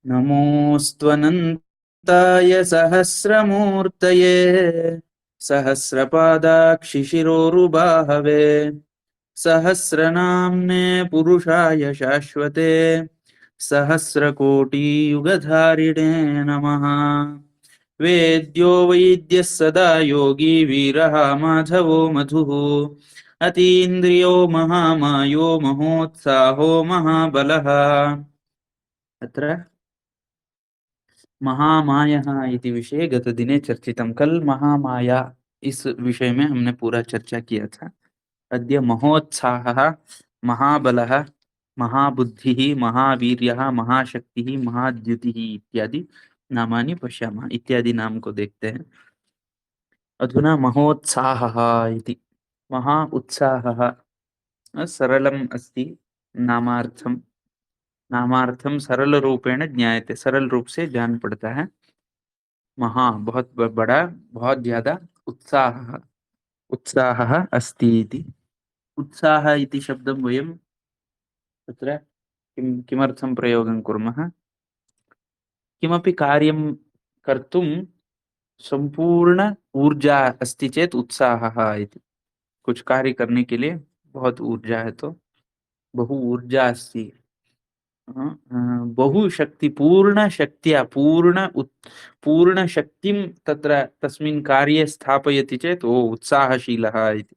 नमोऽस्त्वनन्ताय सहस्रमूर्तये सहस्रपादाक्षिशिरोरुबाहवे सहस्रनाम्ने पुरुषाय शाश्वते सहस्रकोटियुगधारिणे नमः। वेद्यो वैद्यः सदा योगी वीरः माधवो मधुः अतीन्द्रियो महामायो महोत्साहो महाबलः। अत्र महामाया इति विषये गतदिने चर्चितं। कल महामाया इस विषय में हमने पूरा चर्चा किया था। अद्य महोत्साहः, महाबलः, महाबुद्धिः, महावीर्यः, महाशक्तिः, महाद्युतिः इत्यादि नामानि पश्यामः। इत्यादि नाम को देखते हैं। अधुना महोत्साहः इति। महा उत्साहः सरलम् अस्ति नामार्थं। नामार्थम सरल रूपेण ज्ञायते, सरल रूप से जान पड़ता है। महा बहुत बड़ा, बहुत ज्यादा। उत्साहः, उत्साहः अस्ति इति। उत्साह इति शब्दं वयं तत्र किमर्थं प्रयोगं कुर्मः? किमपि कार्यं कर्तुं संपूर्ण ऊर्जा अस्ति चेत् उत्साहः इति। कुछ कार्य करने के लिए बहुत ऊर्जा है तो बहु ऊर्जा अस्ति, बहु शक्ति, पूर्ण शक्त्या, पूर्ण शक्तिं तत्र तस्मिन् कार्ये स्थापयति चेत् ओ उत्साहशीलः इति।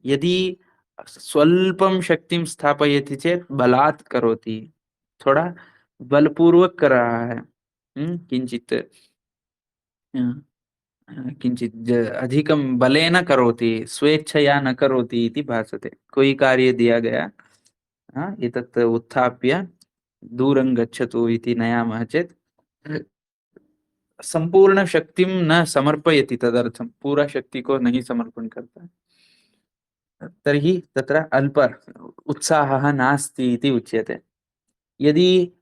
यदि स्वल्पं शक्तिं स्थापयति चेत् बलात् करोति, थोड़ा बलपूर्वक कर रहा है, किंचित किंचित अधिकं बलेन करोति, स्वेच्छया न करोति इति भासते। कोई कार्य दिया गया, एतत् उत्थाप्य दूरं गच्छतु इति नयामः चेत् संपूर्ण शक्तिं न समर्पयति, तदर्थं पूरा शक्ति को नहीं समर्पण करता, तर्हि तत्र अल्प उत्साहः नास्ति इति उच्यते। यदि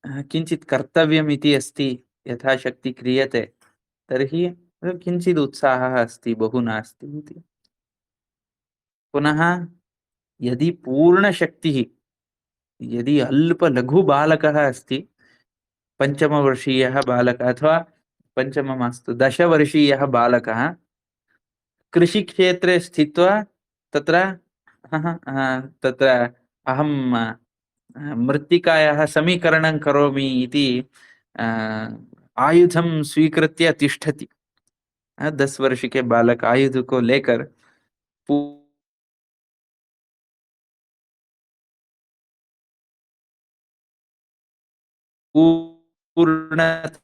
किंचित कर्तव्यम् इति अस्ति, यथाशक्ति क्रियते, तर्हि किंचित् उत्साहः अस्ति, बहु नास्ति इति। पुनः यदि पूर्णशक्तिः, यदि अल्प लघु बालकः अस्ति, पंचमवर्षीयः बालकः अथवा पंचम मास्तु 10-वर्षीयः बालकः कृषिक्षेत्रे स्थित्वा तत्र तत्र अहं मृत्तिकायाः समीकरणं करोमि इति आयुधं स्वीकृत्य तिष्ठति। 10 वर्ष के बालक आयुध को लेकर पूर्णतया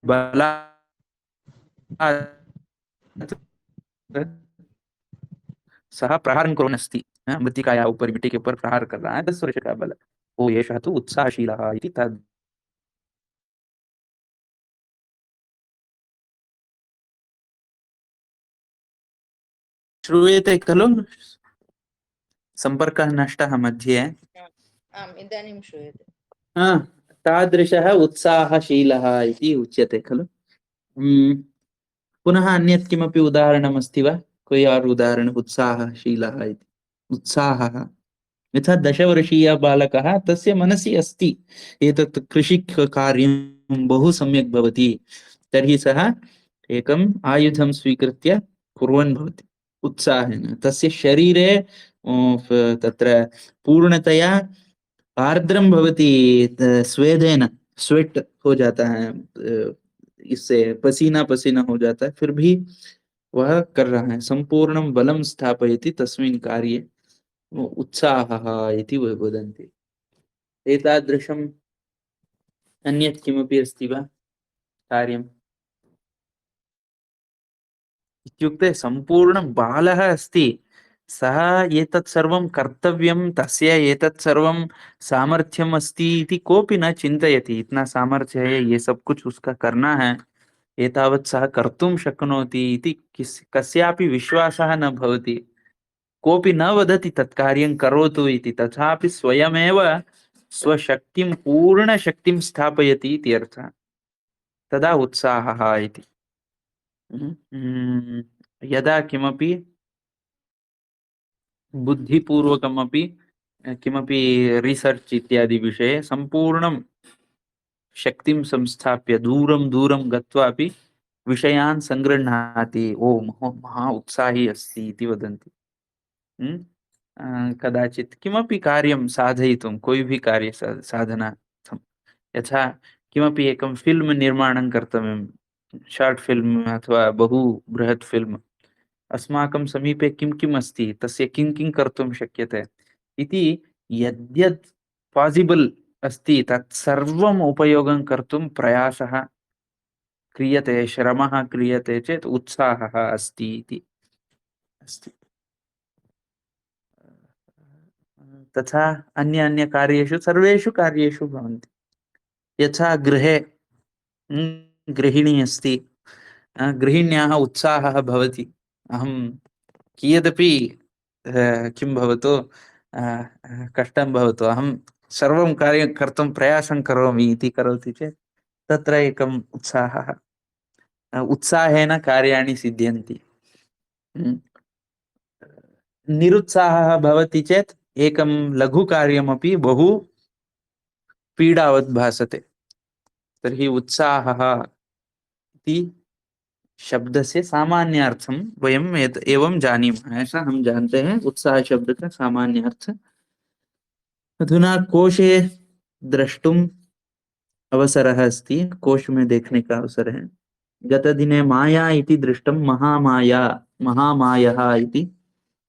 बलात् सह प्रहारं कुर्वन् अस्ति, मृत्तिकायाः ऊपर, मिट्टी के ऊपर प्रहार कर रहा है 10 वर्ष का बालक। ओ एषः तु उत्साहशीलः इति तद्। श्रूयते खलु? सम्पर्कः नष्टः मध्ये। आम्, इदानीं श्रूयते। तादृशः उत्साहशीलः इति उच्यते खलु। पुनः अन्यत् किमपि उदाहरणम् अस्ति वा? कोई और उदाहरण उत्साहशीलः इति। उत्साहः यथा 10-वर्षीयः बालकः, तस्य मनसि अस्ति एतत् कृषिकार्यं बहु सम्यक् भवति, तर्हि सः एकम् आयुधं स्वीकृत्य कुर्वन् भवति उत्साहेन। तस्य शरीरे तत्र पूर्णतया आर्द्रं भवति, स्वेदेन स्वेट हो जाता है, इससे पसीना पसीना हो जाता है, फिर भी वह कर रहा है, संपूर्णं बलं स्थापयति तस्मिन् कार्ये, उत्साहः इति वदन्ति। एतादृशम् अन्यत् किमपि अस्ति वा कार्यम्? इत्युक्ते सम्पूर्णं बालः अस्ति, सः एतत् सर्वं कर्तव्यं, तस्य एतत् सर्वं सामर्थ्यम् अस्ति इति कोऽपि न चिन्तयति। इतना सामर्थ्य है, ये सब कुछ उसका करना है, एतावत् सः कर्तुं शक्नोति इति कस्यापि विश्वासः न भवति। कोऽपि न वदति तत् कार्यं करोतु इति, तथापि स्वयमेव स्वशक्तिं, पूर्णशक्तिं स्थापयति इति अर्थः। तदा उत्साहः इति। यदा किमपि बुद्धिपूर्वकमपि किमपि रिसर्च् इत्यादि विषये सम्पूर्णं शक्तिं संस्थाप्य दूरं दूरं गत्वापि विषयान् सङ्गृह्णाति। ओ महा उत्साही अस्ति इति वदन्ति। कदाचित् किमपि कार्यं साधयितुं, कोई भी कार्य साधनार्थं, यथा किमपि एकं फिल्म् निर्माणं कर्तव्यं, शार्ट् फिल्म् अथवा बहु बृहत् फिल्म्, अस्माकं समीपे किं किम् अस्ति, तस्य किं किं कर्तुं शक्यते इति यद्यत् पासिबल् अस्ति तत् सर्वम् उपयोगं कर्तुं प्रयासः क्रियते, श्रमः क्रियते चेत् उत्साहः अस्ति इति अस्ति। तथा अन्य अन्य कार्येषु सर्वेषु कार्येषु भवन्ति। यथा गृहे गृहिणी अस्ति, गृहिण्याः उत्साहः भवति, अहं कियदपि किं भवतु कष्टं भवतु, अहं सर्वं कार्यं कर्तुं प्रयासं करोमि इति करोति चेत् तत्र एकम् उत्साहः, उत्साहेन कार्याणि सिद्ध्यन्ति। निरुत्साहः भवति चेत् एकं लघुकार्यमपि बहु पीडावत् भासते। तर्हि उत्साहः इति शब्द से सामान्य अर्थम वयम एवं जानीमः, ऐसा हम जानते हैं उत्साह शब्द का सामान्य अर्थ। अधुना कोशे द्रष्टुम अवसरः अस्ति, कोश में देखने का अवसर है। गतदिने माया इति दृष्टं महामाया महामायः इति।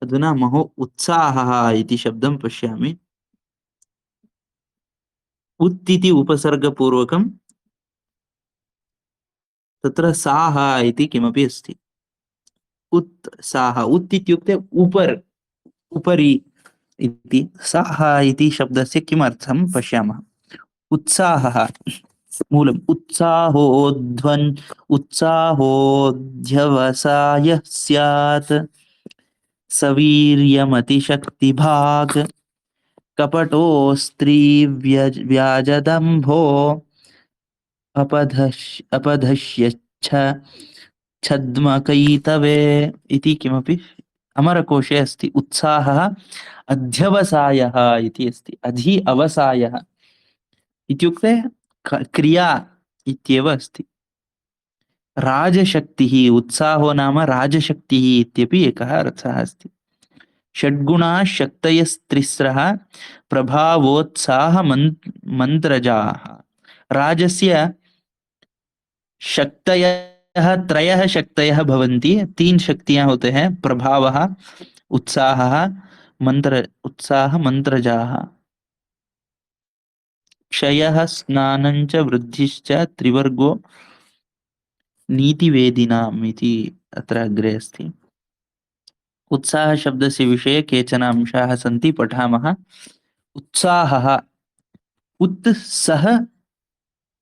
अधुना महो उत्साहः इति शब्दं पश्यामि। उत् इति उपसर्गपूर्वकं तत्र साः इति किमपि अस्ति। उत्साह, उत् इत्युक्ते उपर्, उपरि इति। साः इति शब्दस्य किमर्थं पश्यामः। उत्साहः मूलम् उत्साहोऽध्यवसायः स्यात्, सवीर्यमतिशक्तिभाग्, कपटोऽस्त्रीव्याजदम्भो, अपधश्यच्छ छद्मकैतवे इति किमपि अमरकोशे अस्ति। उत्साहः अध्यवसायः इति अस्ति। अधि अवसायः इत्युक्ते क्रिया इत्येव अस्ति। राजशक्तिः, उत्साहो नाम राजशक्तिः इत्यपि एकः अर्थः अस्ति। षड्गुणाः शक्तयस्त्रिस्रः प्रभावोत्साह मन्त्रजाः। राजस्य शक्तयः त्रयः शक्तयः भवन्ति, तीन शक्तियां होते हैं, प्रभावः, उत्साहः, उत्साह मंत्रजाः। क्षयः स्नानञ्च वृद्धिश्च त्रिवर्गो नीतिवेदिनाम् इति अत्र अग्रे अस्ति। उत्साह शब्दस्य विषये केचन अंशाः सन्ति, पठामः। उत्साहः उत्सह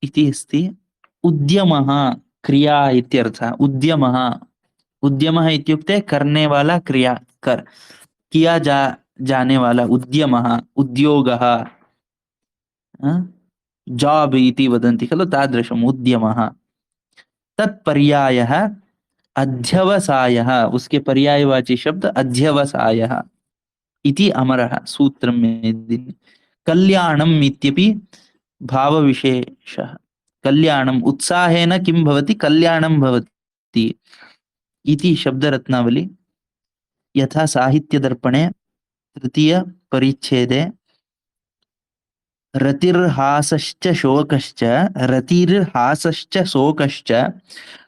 इति अस्ति। उद्यमः क्रिया इत्यर्थः। उद्यमः, उद्यमः इत्युक्ते करने वाला, क्रिया किया जाने वाला। उद्यमः, उद्योगः, जॉब इति वदन्ति खलु, तादृशम् उद्यमः। तत्पर्यायः अध्यवसायः, उसके पर्यायवाची शब्द अध्यवसायः इति अमरः सूत्रं मेदिनि। कल्याणम् इत्यपि भावविशेषः। कल्याणम्, उत्साहेन किं भवति, कल्याणं भवति इति शब्दरत्नावली। यथा साहित्यदर्पणे तृतीय परिच्छेदे रतिर्हासश्च शोकश्च, रतिर्हासश्च शोकश्च,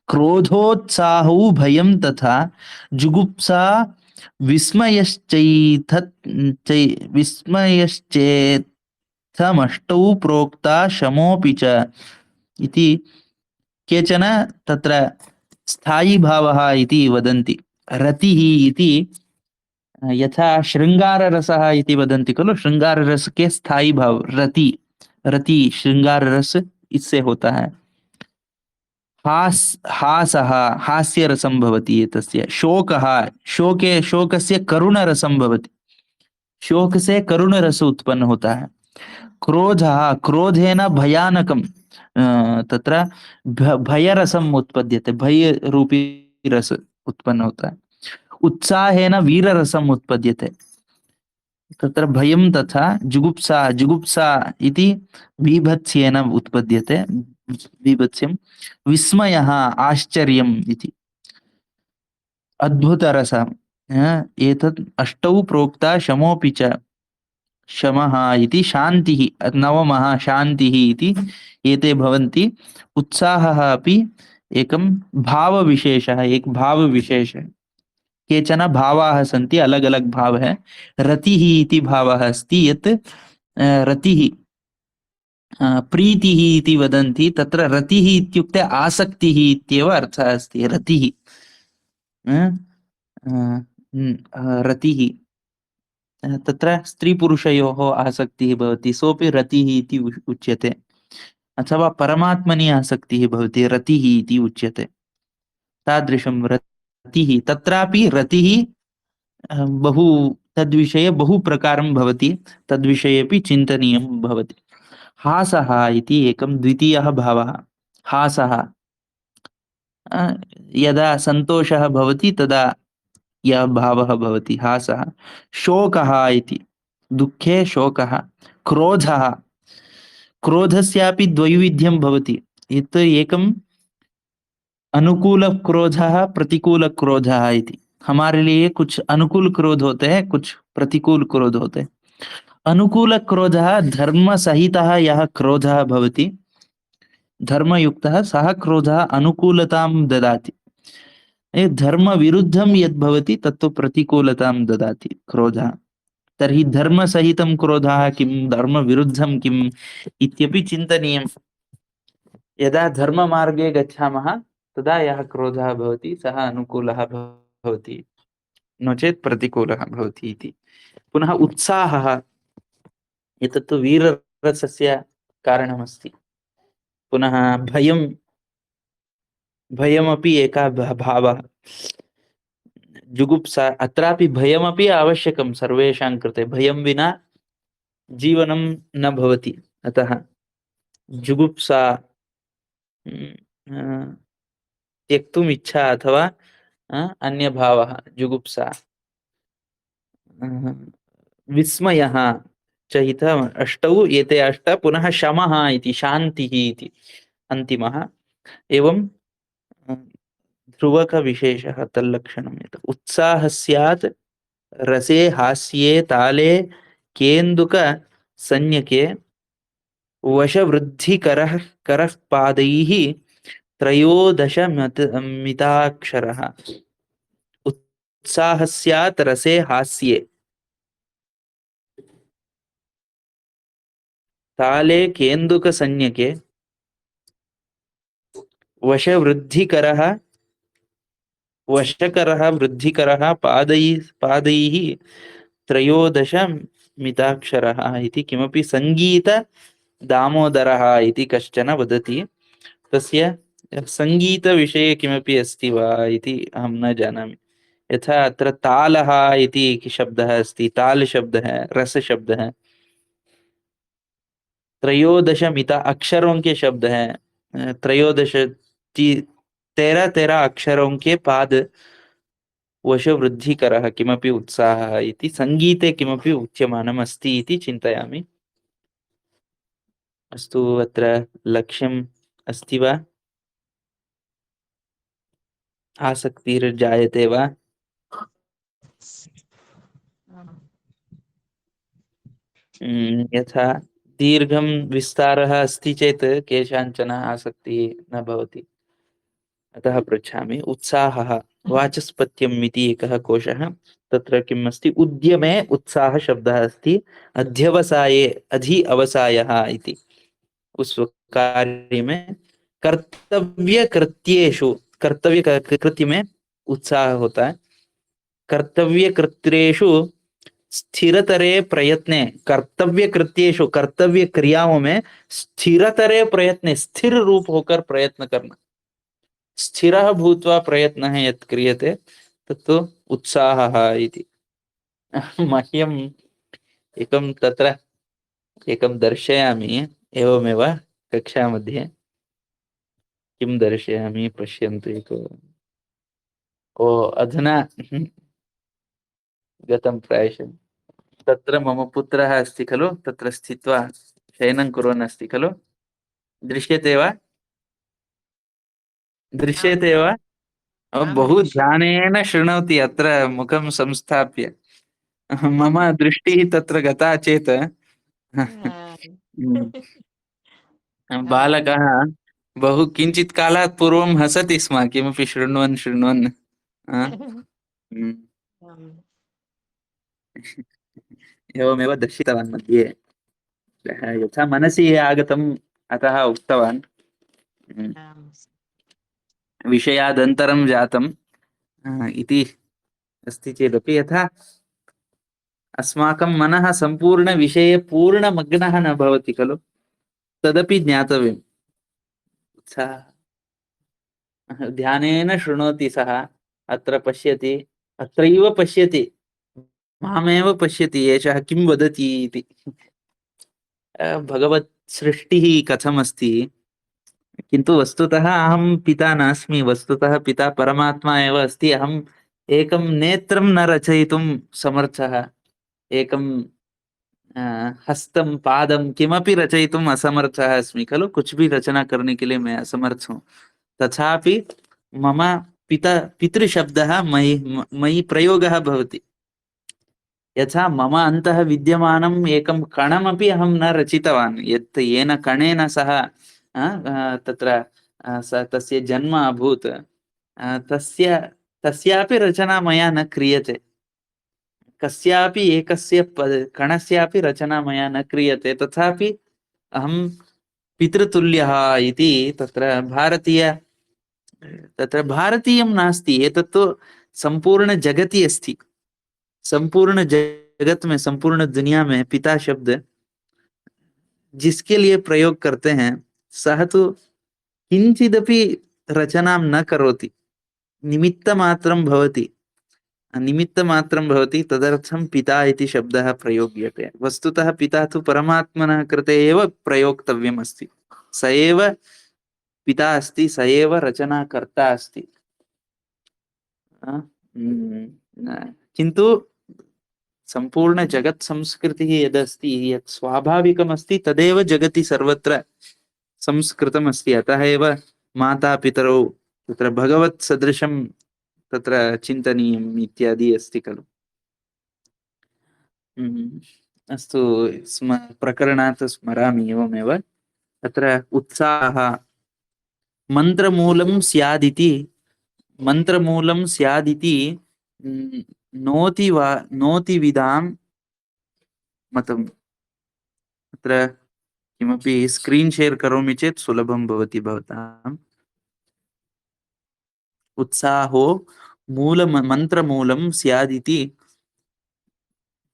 क्रोधोत्साहौ भयं तथा जुगुप्सा विस्मयश्चेत्थमष्टौ प्रोक्ता शमोऽपि च इति। केचन तत्र स्थायी भावः इति वदन्ति। रतिः इति यथा श्रृंगाररसः इति वदन्ति खलु, श्रृंगाररस के स्थायी भाव रति, रति श्रृंगार रस इससे होता है। हासः हास्य रसं भवति एतस्य। शोकः, शोके शोकस्य करुणरसं भवति, शोक से करुण रस उत्पन्न होता है। क्रोधः, क्रोधेन भयानकं तत्र भयरसम् उत्पद्यते, भय रूपी रस उत्पन्न होता है। उत्साहेन वीररसम् उत्पद्यते। तत्र भयं तथा जुगुप्सा जुगुप्सा इति बीभत्स्येन उत्पद्यते बीभत्स्यं विस्मयः आश्चर्यम् इति अद्भुतरसः एतत् अष्टौ प्रोक्ता शमोऽपि च शमः इति शान्तिः नवमः शान्तिः इति एते भवन्ति उत्साहः अपि एकं भावविशेषः एक भावविशेषः केचन भावाः सन्ति अलग अलग भाव है रतिः इति भावः अस्ति यत् रतिः प्रीतिः इति वदन्ति तत्र रतिः इत्युक्ते आसक्तिः इत्येव अर्थः अस्ति रतिः रतिः तत्र स्त्रीपुरुषयोः आसक्तिः भवति सोऽपि रतिः इति उच्यते अथवा परमात्मनि आसक्तिः भवति रतिः इति उच्यते तादृशं रतिः तत्रापि रतिः बहु तद्विषये बहु प्रकारं भवति तद्विषयेपि चिन्तनीयं भवति हासः इति एकं द्वितीयः भावः हासः यदा सन्तोषः भवति तदा यः भावः भवति हासः शोकः इति दुःखे शोकः क्रोधः क्रोधस्यापि द्वैविध्यं भवति यत् एकं अनुकूल क्रोधः प्रतिकूल क्रोधः इति हमारे लिए कुछ अनुकूल क्रोध होते हैं कुछ प्रतिकूल क्रोध होते हैं अनुकूल क्रोधः धर्म सहितः यः क्रोधः भवति धर्मयुक्तः सः क्रोधः अनुकूलतां ददाति धर्म विरुद्धं यद् भवति तत्तु प्रतिकूलतां ददाति क्रोधः तर्हि धर्मसहितं क्रोधः किं धर्मविरुद्धं किम् इत्यपि चिन्तनीयं यदा धर्ममार्गे गच्छामः तदा यः क्रोधः भवति सः अनुकूलः भवति नो चेत् प्रतिकूलः भवति इति पुनः उत्साहः एतत्तु वीररसस्य कारणमस्ति पुनः भयमपि एकः भावः जुगुप्सा अत्रापि भयमपि आवश्यकं सर्वेषां कृते भयं विना जीवनं न भवति अतः जुगुप्सा त्यक्तुम् इच्छा अथवा अन्यभावः जुगुप्सा विस्मयः च इतः अष्टौ एते अष्ट पुनः शमः इति शान्तिः इति अन्तिमः एवं ध्रुवकविशेषः तल्लक्षणं यत् उत्साहः स्यात् रसे हास्ये ताले केन्दुकसंज्ञके वशवृद्धिकरः करः पादैः त्रयोदश मिताक्षरः उत्साहः स्यात् रसे हास्ये ताले केन्दुकसंज्ञके वशवृद्धिकरः वशकरः वृद्धिकरः पादैः त्रयोदश मिताक्षरः इति किमपि संगीत दामोदरः इति कश्चन वदति तस्य संगीतविषये किमपि अस्ति वा इति अहं न जानामि यथा अत्र तालः इति शब्दः अस्ति ताल शब्दः रस शब्दः त्रयोदश मिता अक्षरों के शब्द हैं त्रयोदश 13 अक्षरों के पाद वशवृद्धिकरः किमपि उत्साहः इति संगीते किमपि उच्यमानम् अस्ति इति चिन्तयामि अस्तु अत्र लक्ष्यम् अस्ति वा आसक्तिर्जायते वा यथा दीर्घं विस्तारः अस्ति चेत् केषाञ्चन आसक्तिः न भवति अतः पृच्छामि उत्साहः वाचस्पत्यम् इति एकः कोशः तत्र किम् अस्ति उद्यमे उत्साह शब्दः अस्ति अध्यवसाये अधि अवसायः इति उस कार्य में कर्तव्य कृत्येषु कर्तव्य कृत्य में उत्साह होता है कर्तव्य कृत्येषु स्थिरतरे प्रयत्ने कर्तव्य कृत्येषु कर्तव्य क्रियाओं में स्थिरतरे प्रयत्ने स्थिर रूप होकर प्रयत्न करना स्थिरः भूत्वा प्रयत्नः यत् क्रियते तत्तु उत्साहः इति मह्यम् एकं तत्र एकं दर्शयामि एवमेव कक्षामध्ये किं दर्शयामि पश्यन्तु ओ अधुना गतं प्रायशः तत्र मम पुत्रः अस्ति खलु, तत्र स्थित्वा शयनं कुर्वन् अस्ति खलु, दृश्यते वा? आम् दृश्यते वा? आम् बहु दृश्यते। ध्यानेन शृणोति अत्र मुखं संस्थाप्य। मम दृष्टिः तत्र गता चेत् आम् हम्म, आम् बालकः बहु किञ्चित् कालात् पूर्वं हसति स्म किमपि शृण्वन् शृण्वन्। हम्म, आम् एवमेव दर्शितवान् मध्ये। सः यथा मनसि आगतम् अतः उक्तवान्। हम्म, आम् विषयादन्तरं जातम् इति अस्ति चेदपि, यथा अस्माकं मनः सम्पूर्णविषये पूर्णमग्नः न भवति खलु, तदपि ज्ञातव्यम्। सः ध्यानेन शृणोति, सः अत्र पश्यति, अत्रैव पश्यति, मामेव पश्यति, एषः किं वदति इति। भगवत् सृष्टिः कथमस्ति, किन्तु वस्तुतः अहं पिता नास्मि, वस्तुतः पिता परमात्मा एव अस्ति। अहम् एकं नेत्रं न रचयितुं समर्थः, एकं हस्तं पादं किमपि रचयितुम् असमर्थः अस्मि खलु, कुछ भी रचना करने के लिए मैं असमर्थ हूँ। तथापि मम पितृशब्दः मयि प्रयोगः भवति। यथा मम अन्तः विद्यमानम् एकं कणमपि अहं न रचितवान्, यत् येन कणेन सः तत्र तस्य जन्म अभूत्, तस्यापि रचना मया न क्रियते। कस्यापि एकस्य कणस्यापि रचना मया न क्रियते। तथापि अहं पितृतुल्यः इति तत्र भारतीयं नास्ति, एतत्तु संपूर्ण जगति अस्ति। संपूर्ण जगत में, संपूर्ण दुनिया में पिता शब्द जिसके लिए प्रयोग करते हैं, सह तो किंचिदपि रचनां न करोति, निमित्तमात्रं भवति। निमित्तमात्रं भवति, तदर्थं पिता इति शब्दः प्रयोग्यते। वस्तुतः पिता तु परमात्मनः कृते एव प्रयोक्तव्यम् अस्ति। स एव पिता अस्ति, स एव रचनाकर्ता अस्ति। किन्तु संपूर्ण जगत् संस्कृतिः यदस्ति, यत् स्वाभाविकमस्ति, तदेव जगति सर्वत्र संस्कृतमस्ति। अतः एव माता पितरौ तत्र भगवत् सदृशं तत्र चिन्तनीयम् इत्यादि अस्ति खलु। अस्तु, प्रकरणात् स्मरामि एवमेव। तत्र उत्साहः मन्त्रमूलं स्यादिति, मन्त्रमूलं स्यादिति नोति विदां मतम्। अत्र किमपि स्क्रीन् शेर् करोमि चेत् सुलभं भवति भवताम्। उत्साहो मन्त्रमूलं स्यादिति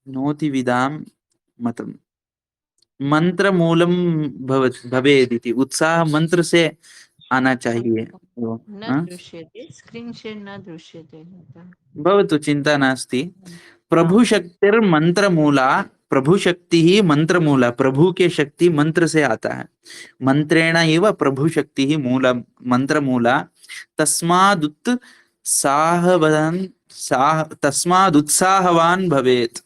नोति विदां मतम्। मंत्र मूलम भवेदिति, उत्साह मंत्र से आना चाहिए। न हाँ? दृश्यते, स्क्रीन शेयर न दृश्यते। भवतु, चिंता नास्ति। आम् प्रभु शक्तिर्मंत्र मूला, प्रभु शक्ति ही मंत्र मूला। प्रभु के शक्ति मंत्र से आता है, मंत्रेण एव प्रभु शक्ति ही मूला, मंत्र मूला। तस्मादुत् तस्मादुत्साहवान भवेत्।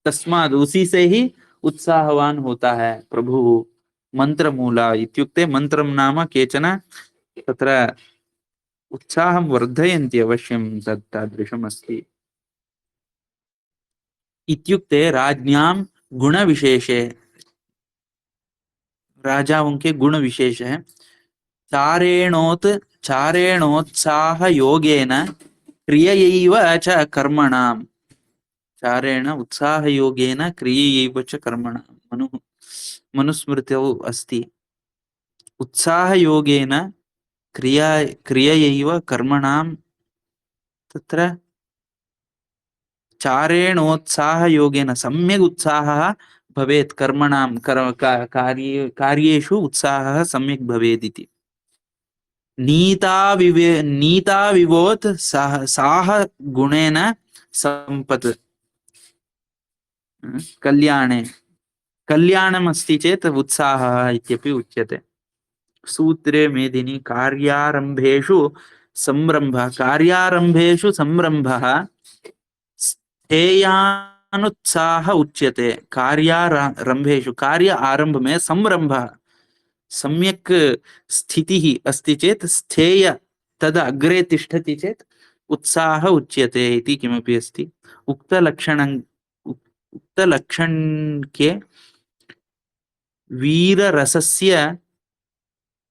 तस्माद, उसी से ही उत्साहवान होता है प्रभु। मंत्र मूला इत्युक्ते मंत्रम नाम केचन तत्र उत्साहं वर्धयन्ति, अवश्यं तत् तादृशम् अस्ति। इत्युक्ते राज्ञां गुणविशेषे, राजाओं के गुण विशेष है। चारेणोत्साह योगेन क्रिययैव च कर्मणाम्। चारेण उत्साह योगेन क्रिययैव च कर्मणाम्। मनुस्मृतौ अस्ति, उत्साह योगेन क्रिययैव कर्मणाम्। तत्र चारेणोत्साह योगेन सम्यक् उत्साहः भवेत्, कर्मणां कार्येषु उत्साहः सम्यक् भवेदिति। नीता विवोत् साह गुणेन संपत्। कल्याणे, कल्याणमस्ति चेत् उत्साहः इत्यपि उच्यते। सूत्रे मेदिनी कार्यारंभेषु संरंभः स्थेयानुत्साह उच्यते। कार्यारंभेषु, कार्य आरंभ में संरंभः सम्यक् स्थितिः अस्ति चेत् स्थेय तद अग्रे तिष्ठति चेत् उत्साह उच्यते इति किमपि अस्ति। उक्तलक्षणके वीररसस्य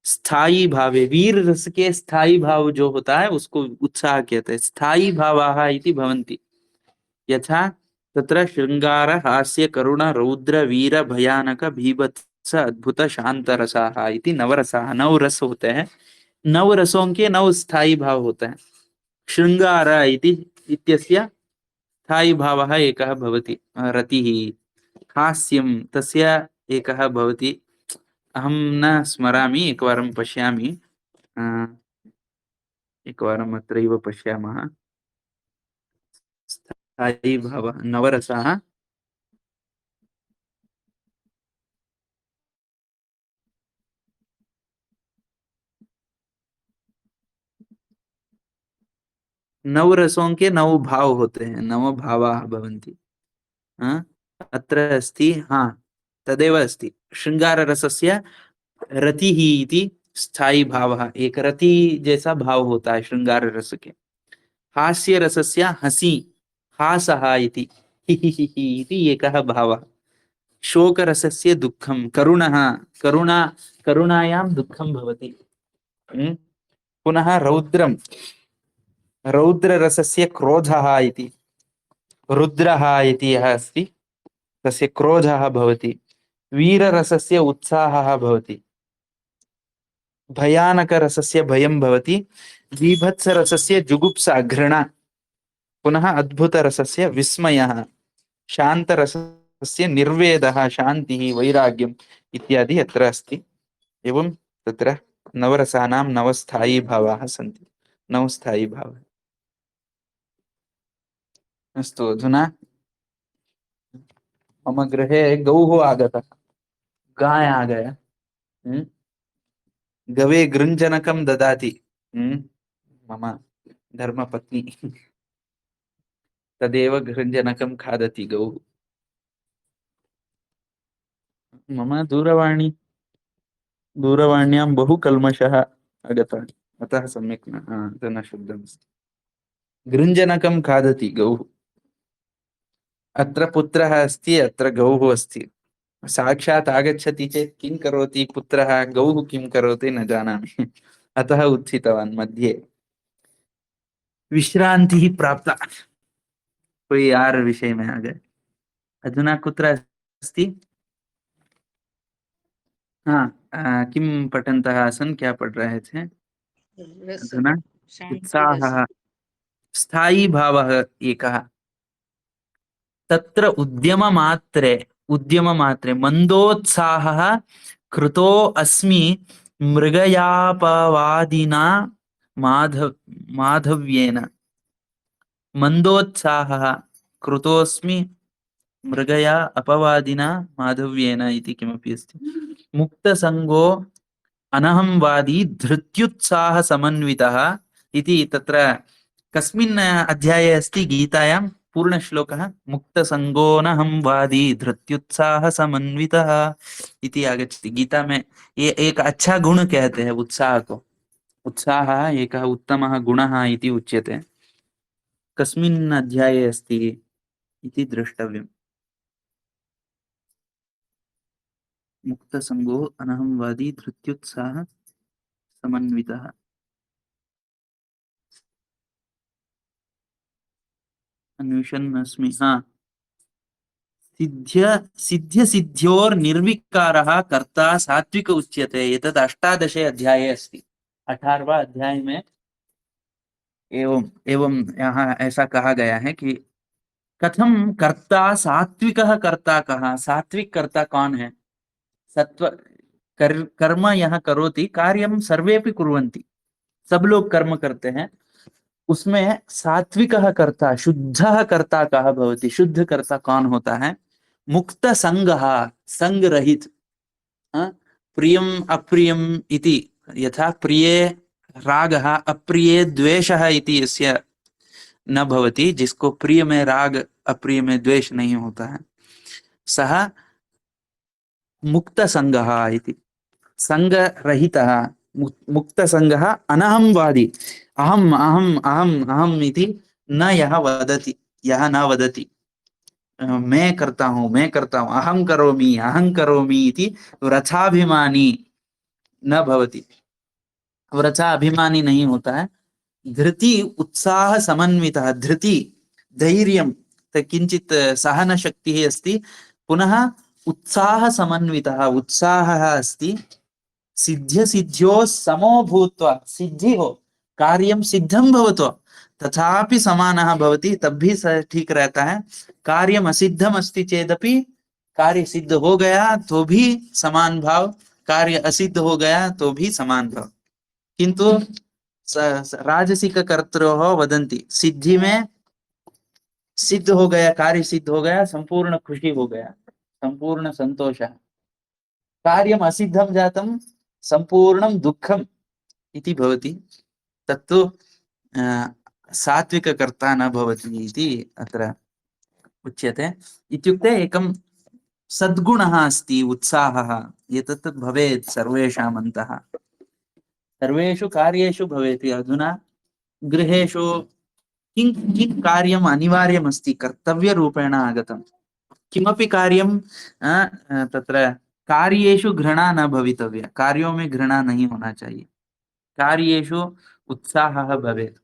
स्थायी भावे, वीर रस के स्थायी भाव जो होता है उसको उत्साह कहते हैं। स्थायी भावाः इति भवन्ति, यथा तत्र श्रृंगार हास्य करुण रौद्र वीर भयानक भीभत्स अद्भुत शांत रसाः इति नवरसाः, नव रस होते हैं। नव रसों के नव स्थायी भाव होते हैं। श्रृंगार इति इत्यस्य स्थायी भावः एकः भवति रतिः। हास्यं तस्य एकः भवति, अहं न स्मरामि, एकवारं पश्यामि, एकवारम् अत्रैव पश्यामः। स्थायी भावः नवरसाः, नव रसों के नव भाव होते हैं, नव भावाः भवन्ति। अत्र अस्ति, हाँ तदेव अस्ति। श्रृंगाररसस्य रतिः इति स्थायी भावः, एक रति जैसा भाव होता है श्रृंगार रस के। हास्य रसस्य हसी हासः इति हिहिहिहि इति एकः भावः। शोक रसस्य दुःखं, करुणः करुणायां दुःखं भवति। पुनः रौद्र रसस्य क्रोधः इति, रुद्रः इति यः अस्ति तस्य क्रोधः भवति। वीररसस्य उत्साहः भवति। भयानक रसस्य भयं भवति। बीभत्स रसस्य जुगुप्सा घृणा। पुनः अद्भुत रसस्य विस्मयः। शांत रसस्य निर्वेदः शांतिः वैराग्यम् इत्यादि अत्र अस्ति। एवं तत्र नवरसानां नवस्थायी भावाः सन्ति, नवस्थायी भावः। अस्तु, अधुना मम गृहे गौः आगतः, गाय आ गया। गवे गृञ्जनकं ददाति, मम धर्मपत्नी तदेव गृञ्जनकं खादति गौः। मम दूरवाण्यां बहु कल्मषः आगतः, अतः सम्यक् न शुद्धमस्ति। गृञ्जनकं खादति गौः। अत्र पुत्रः अस्ति, अत्र गौः अस्ति। साक्षात् आगच्छति चेत् किं करोति पुत्रः, गौः किं करोति न जानामि। अतः उत्थितवान् मध्ये। विश्रांतिः प्राप्ता, कोई यार विषय में आ गए। अधुना कुत्र अस्ति? हाँ, किं पठन्तः आसन्, क्या पढ़ रहे थे? रस, अधुना शांति रस। उत्साहः, स्थायी भावः एकः। तत्र उद्यममात्रे मंदोत्साहः कृतो अस्मि मृगयापवादिना माधव्येन। मंदोत्साहः कृतोऽस्मि मृगया अपवादिना माधव्येन इति किमपि अस्ति। मुक्तसंगो अनहंवादी धृत्युत्साह समन्वितः इति तत्र कस्मिन् अध्याये अस्ति गीतायां पूर्णश्लोकः? मुक्तसंगोऽनहंवादी धृत्युत्साह समन्वितः इति आगच्छति गीता में। ये एक अच्छा गुण कहते हैं उत्साह को। उत्साहः एकः उत्तमः गुणः इति उच्यते। कस्मिन् अध्याये अस्ति इति द्रष्टव्यम्। मुक्तसंगो अनहंवादी धृत्युत्साह समन्वितः। अन्विषन् अस्मि। सिद्ध्योर निर्विकारः कर्ता सात्विक उच्यते। एतद् 18 अध्याये अस्ति। 18वां अध्याय में एवं यहाँ ऐसा कहा गया है कि कथम कर्ता सात्विकः कर्ता कहाँ, सात्विक कर्ता कौन है? सत्व कर्म यह करोति कार्यम सर्वेपि कुर्वन्ति, सब लोग कर्म करते हैं। उसमें सात्विकः कर्ता, शुद्धः कर्ता कः भवति? शुद्ध कर्ता कौन होता है? मुक्त संगः, संग रहित। प्रियम अप्रियम इति, यथा प्रिये रागः अप्रिये द्वेषः इति यस्य न भवति, जिसको प्रिय में राग अप्रिय में द्वेष नहीं होता है। सः मुक्त संगः इति, संग रहितः, मुक्त संगः अनहंवादी, अहम अहम अहम अहम इति न यः वदति, यः न वदति, मैं करता हूँ, अहं करोमि इति व्रथाभिमानी न भवति, व्रथा अभिमानी नहीं होता है। धृति उत्साह समन्वितः, धृति धैर्यं किंचित सहन शक्तिः अस्ति, पुनः उत्साह समन्वितः, उत्साहः अस्ति, सिद्ध्य सिद्ध्यो समो भूत्वा, सिद्धि हो कार्यं सिद्धं भवतो तथापि समानः भवति, तब भी ठीक रहता है। कार्यम असिद्धम अस्ति चेदपि, कार्य सिद्ध हो गया तो भी समान भाव, कार्य असिद्ध हो गया तो भी समान भाव। किंतु राजसिक कर्तृः वदन्ति, सिद्धि में सिद्ध हो गया, कार्य सिद्ध हो गया, संपूर्ण खुशी हो गया, संपूर्ण संतोष। कार्यम असिद्धम जातम संपूर्णं दुःखम इति भवति, तत्तु सात्विक कर्ता न भवति इति अत्र उच्यते। इत्युक्ते एकं सद्गुणः अस्ति, उत्साहः, एतत् भवेत् सर्वेषाम् अन्तः, सर्वेषु कार्येषु भवेत्। अधुना गृहेषु किं किं कार्यम् अनिवार्यमस्ति, कर्तव्यरूपेण आगतं किमपि कार्यं, तत्र कार्येषु घृणा न भवितव्या, कार्यों में घृणा नहीं होना चाहिए, कार्येषु उत्साहः भवेत्।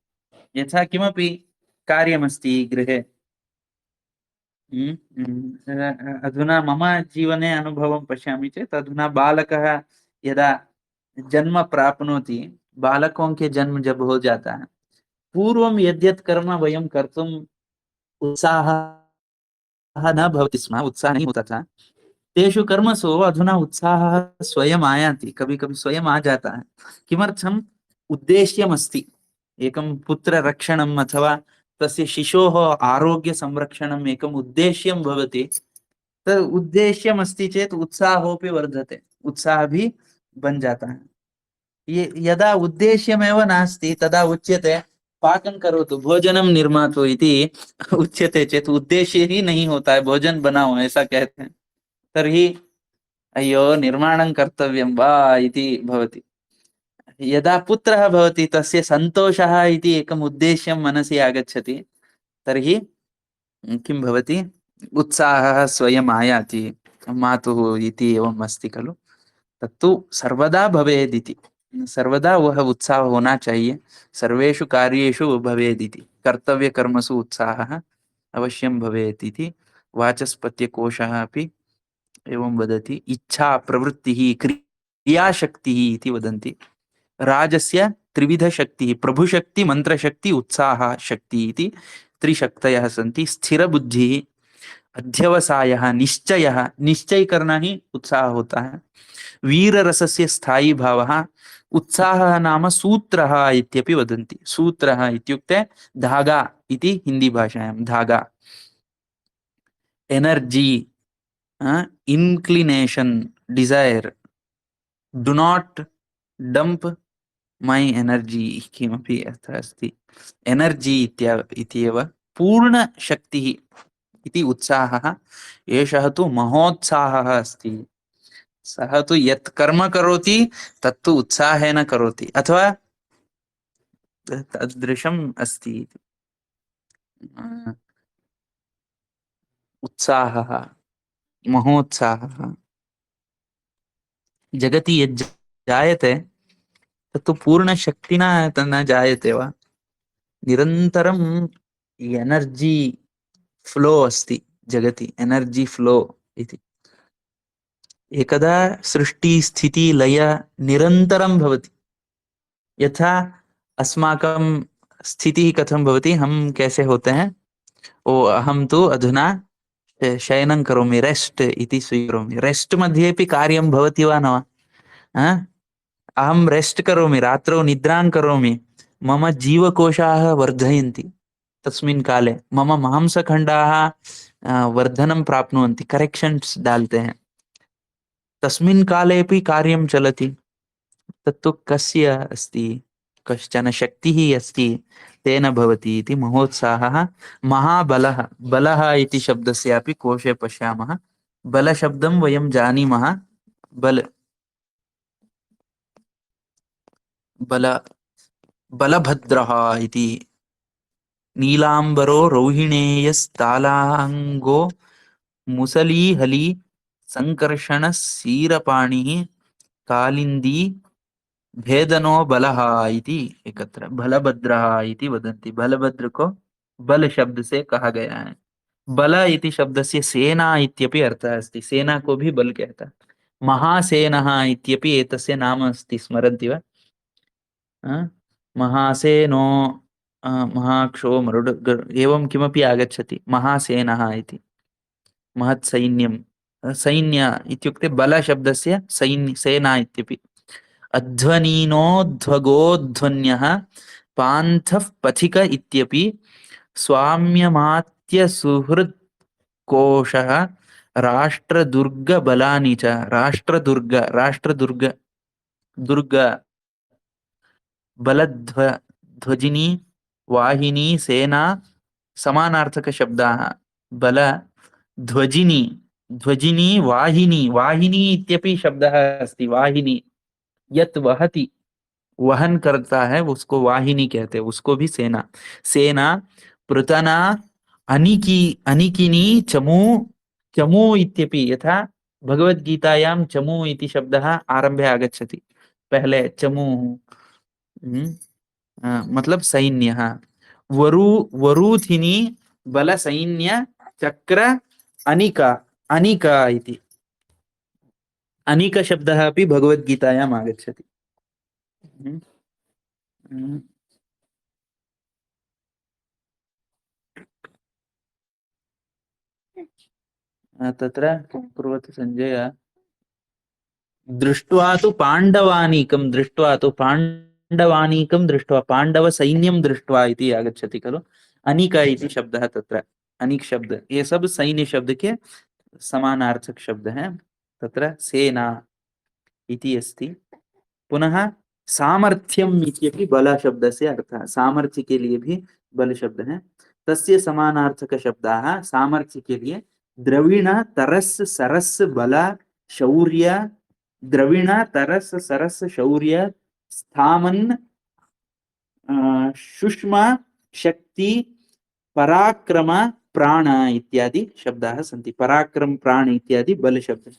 यथा किमपि कार्यमस्ति गृहे, अधुना मम जीवने अनुभवं पश्यामि चेत्, अधुना बालकः यदा जन्म प्राप्नोति, बालकों के जन्म जब हो जाता है, पूर्वं यद्यत् कर्म वयं कर्तुं उत्साहः न भवति स्म, उत्साह नहीं होता था, तेषु कर्मसु अधुना उत्साहः स्वयं आयाति, कभी कभी स्वयं आ जाता है। किमर्थम्? उद्देश्यमस्ति, एकं पुत्ररक्षणम् अथवा तस्य शिशोः आरोग्य संरक्षणम् एकम् उद्देश्यं भवति। तद् उद्देश्यमस्ति चेत् उत्साहोऽपि वर्धते, उत्साह भी बन जाता है। ये यदा उद्देश्यमेव नास्ति तदा उच्यते पाकं करोतु, भोजनं निर्मातु इति उच्यते चेत् उद्देश्य ही नहीं होता है, भोजन बनाओ ऐसा कहते हैं, तर्हि अय्यो निर्माणं कर्तव्यं वा इति भवति। यदा पुत्रः भवति तस्य सन्तोषः इति एकम् उद्देश्यं मनसि आगच्छति, तर्हि किं भवति, उत्साहः स्वयम् आयाति, मातुः इति एवम् अस्ति खलु, तत्तु सर्वदा भवेदिति, सर्वदा वह उत्साह होना चाहिए, सर्वेषु कार्येषु भवेदिति, कर्तव्य कर्मसु उत्साहः अवश्यं भवेत् इति वाचस्पत्यकोशः अपि एवं वदति। इच्छा प्रवृत्तिः क्रियाशक्तिः इति वदन्ति। राजस्य त्रिविध शक्तिः, प्रभुशक्ति, मंत्रशक्ति, उत्साह शक्ति इति त्रिशक्तयः सन्ति। स्थिरबुद्धिः, अध्यवसायः, निश्चयः, निश्चय करना ही उत्साह होता है। वीर रसस्य स्थायी भावः, उत्साहः नाम सूत्रः इत्यपि वदन्ति। सूत्रः इत्युक्ते धागा इति हिंदी भाषायां, धागा। Energy, inclination, desire, do not dump my energy किमपि अर्थः अस्ति, एनर्जी इत्येव पूर्ण शक्तिः इति उत्साहः। एषः तु महोत्साहः अस्ति, सः तु यत् कर्म करोति तत्तु उत्साहेन करोति, अथवा तादृशम् अस्ति इति। उत्साहः, महोत्साहः जगति यज् जायते तत्तु पूर्णशक्तिना न जायते वा, निरन्तरं एनर्जी फ्लो अस्ति जगति, एनर्जी फ्लो इति। एकदा सृष्टि स्थिति लय निरन्तरं भवति। यथा अस्माकं स्थितिः कथं भवति, हम कैसे होते हैं, ओ अहं तु अधुना शयनं करोमि, रेस्ट इति स्वीकरोमि, रेस्ट मध्येपि कार्यं भवति वा न वा? अहं रेस्ट करोमि, रात्रौ निद्रां करोमि, मम जीवकोशाः वर्धयन्ति, तस्मिन् काले मम मांसखण्डाः वर्धनं प्राप्नुवन्ति, करेक्शन्स डालते हैं, तस्मिन् कालेपि कार्यं चलति। तत्तु कस्य अस्ति, कश्चन शक्तिः अस्ति, तेन भवति इति महोत्साहः महाबलः बलः इति शब्दस्यापि कोशे पश्यामः बलशब्दं वयं जानीमः बल बल बलभद्रः इति नीलाम्बरो रौहिणेयस्तालाङ्गो मुसलीहली संकर्षण सीरपाणिः कालिन्दी भेदनो बलः इति एकत्र बलभद्रः इति वदन्ति बलभद्र को बल शब्द से कहा गया है बल इति शब्द से सेना इत्यपि अर्थः अस्ति सेना को भी बल कहता है महासेनः इत्यपि एतस्य नाम अस्ति स्मरन्ति वा महासेनो महाक्षो मरुड एवं किमपि आगच्छति महासेनः इति महत् सैन्यं सैन्य इत्युक्ते बल शब्दस्य सैन्य सेना इत्यपि अध्वनीनोध्वगोध्वन्यः पान्थः पथिक इत्यपि स्वाम्यमात्य सुहृत् कोशः राष्ट्रदुर्ग बलानि च राष्ट्रदुर्ग दुर्ग बलध्वजिनी वाहिनी सेना समानार्थक शब्दाः बल ध्वजिनी ध्वजिनी वाहिनी इत्यपि शब्दः अस्ति वाहिनी यत् वहति वहन करता है उसको वाहिनी कहते हैं उसको भी सेना सेना पृतना अनिकी अनिकिनी चमू चमू इत्यपि यथा भगवद्गीतायां चमू इति शब्दः आरंभे आगच्छति पहले चमू मतलब सैन्यः वरूथिनी बल सैन्य चक्र अनिका अनिका इति अनिक शब्दः अपि भगवद्गीतायाम् आगच्छति तत्र किं कुर्वति सञ्जय दृष्ट्वा तु पाण्डवानीकं दृष्ट्वा पाण्डवसैन्यं दृष्ट्वा इति आगच्छति खलु अनिका इति शब्दः तत्र अनिक शब्द ये सब सैन्य शब्द के समानार्थक शब्द हैं तत्र सेना इति अस्ति पुनः सामर्थ्यम इत्यपि बल शब्दस्य अर्थः सामर्थ्य के लिए भी बल शब्द है तस्य समानार्थक शब्दाः सामर्थ्य के लिए द्रविण तरस सरस बल शौर्य द्रविण तरस सरस शौर्य स्थामन सुष्मा शक्ति पराक्रम प्राण इत्यादि शब्दाः सन्ति पराक्रम प्राण इत्यादि बल शब्द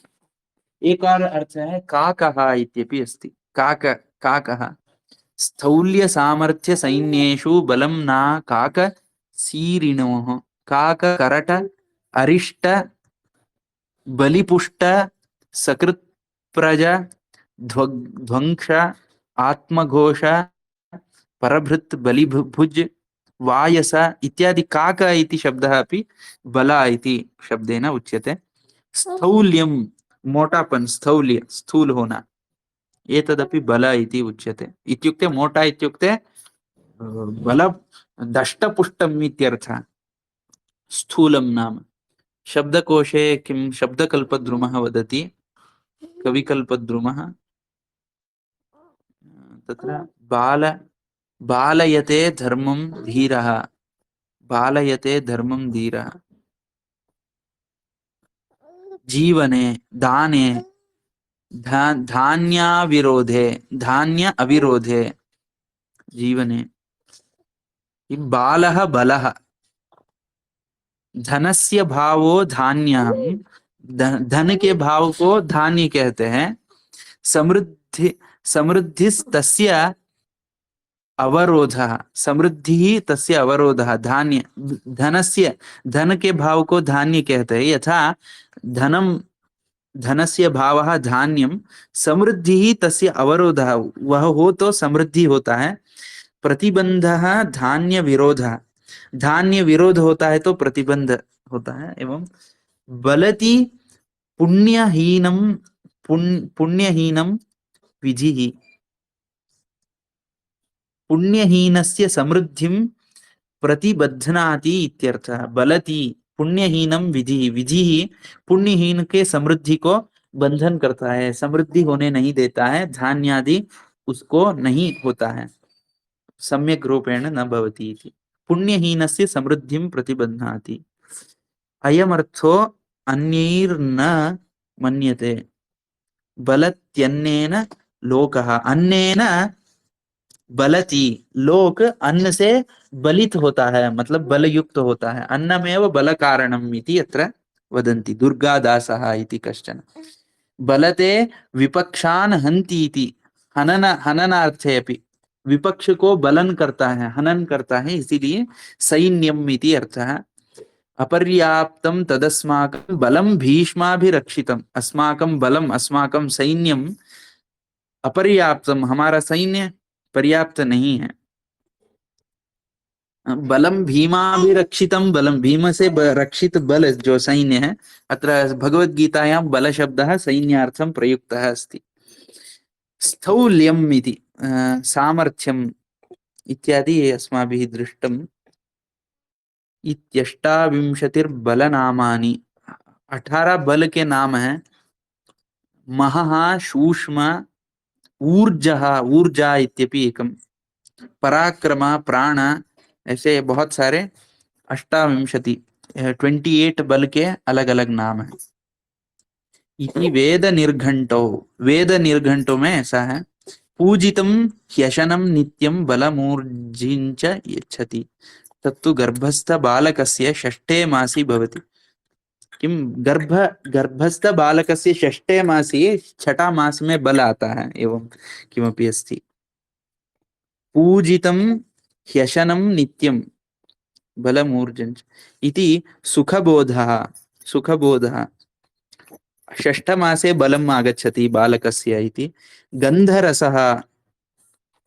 एक और अर्थ है काकः इत्यपि अस्ति काकः स्थौल्य सामर्थ्य सैन्येषु बलं न काक सीरिणोः काक करट अरिष्ट बलिपुष्ट सकृत् प्रज ध्वंस आत्मघोष परभृत् बलिभुज वायस इत्यादि काक इति शब्दः अपि बल इति शब्देन उच्यते स्थौल्यं मोटापन स्थौल्य स्थूल होना एतदपि बल इति उच्यते इत्युक्ते मोटा इत्युक्ते बल दष्टपुष्टम् इत्यर्थः स्थूलं नाम शब्दकोशे किं शब्दकल्पद्रुमः वदति कविकल्पद्रुमः तत्र बालयते धर्मं धीरः बालयते धर्मं धीरः जीवने दाने धान्याविरोधे धान्य अविरोधे जीवने बालः बलः धनस्य भावो धान्यं धन के भाव को धान्य कहते हैं समृद्धिस्तस्य अवरोधः समृद्धि तस्य अवरोधः धान्य धनस्य धन के भाव को धान्य कहते हैं यथा धनम धनस्य भावः धान्यम समृद्धि तस्य अवरोधः वह हो तो समृद्धि होता है प्रतिबंधः धान्य विरोधः धान्य विरोध होता है तो प्रतिबंध होता है एवं बलति पुण्यहीनम पुण्यहीनम विधिः पुण्यहीनस्य समृद्धिं प्रतिबध्नाति इत्यर्थः बलति पुण्यहीनम विधि विधि पुण्यहीन के समृद्धि को बंधन करता है समृद्धि होने नहीं देता है धान्यादि उसको नहीं होता है सम्यक् रूपेण न भवति इति। पुण्यहीनस्य समृद्धिं प्रतिबध्नाति। अयमर्थो अन्यैर्न मन्यते। बलत्यन्नेन लोकः। अन्नेन बलति। लोक अन्न से बलित होता है, मतलब बलयुक्त होता है। अन्नमेव बल कारणम् इति अत्र वदन्ति दुर्गादासः इति कश्चन। बलते विपक्षान् हन्ति इति। हननार्थे अपि विपक्ष को बलन करता है, हनन करता है, इसीलिए सैन्यम् इति अर्थः। अपर्याप्तं तदस्माकं बलं भीष्माभिरक्षितम्। अस्माकं बलम, अस्माकं सैन्यम अपर्याप्तम, हमारा सैन्य पर्याप्त नहीं है। बलम भीमाभिरक्षितम बलम, भीम से रक्षित बल जो सैन्य है। अत्र भगवद गीतायां बल शब्दः सैन्यार्थं प्रयुक्तः अस्ति। स्थौल्यम् इति सामर्थ्यम् इत्यादि अस्माभिः दृष्टम्। इत्यष्टाविंशतिर्बलनामानि, 18 बल के नाम हैं। महः, सूक्ष्म, ऊर्जः, ऊर्जा इत्यपि एकम, पराक्रम, प्राण, ऐसे बहुत सारे 28 28 बल के अलग अलग नाम हैं। इति वेद निर्घंटो, वेद निर्घंटो में ऐसा है। पूजितम ह्यशनम नित्यम बलमूर्जिंच यच्छति। तत्तु गर्भस्थ बालकस्य षष्ठे मासी भवति। किम गर्भस्थ बालकस्य षष्ठे मासी, छठा मास में बल आता है, एवं किमपि अस्ति। पूजितं ह्यशनं नित्यं बलमूर्जञ्च इति सुखबोधः। सुखबोधः षष्ठमासे बलम् आगच्छति बालकस्य इति। गन्धरसः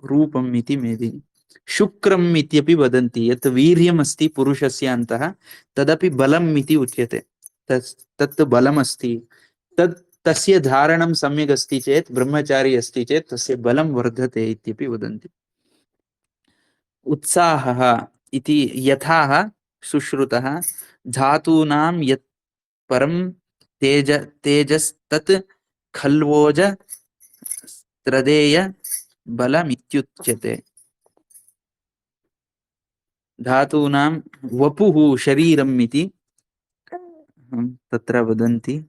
रूपम् इति मेदिनी। शुक्रम् इत्यपि वदन्ति, यत् वीर्यम् अस्ति पुरुषस्य अन्तः, तदपि बलम् इति उच्यते। तत् बलम् अस्ति, तत् तस्य धारणं सम्यक् अस्ति चेत्, ब्रह्मचारी अस्ति चेत् तस्य बलं वर्धते इत्यपि वदन्ति। उत्साहः इति यथाः सुश्रुतः। धातूनां यत् परं तेजस्तत् खल्वोज त्रदेय बलमित्युच्यते। धातूनां वपुः शरीरम् इति तत्र वदन्ति।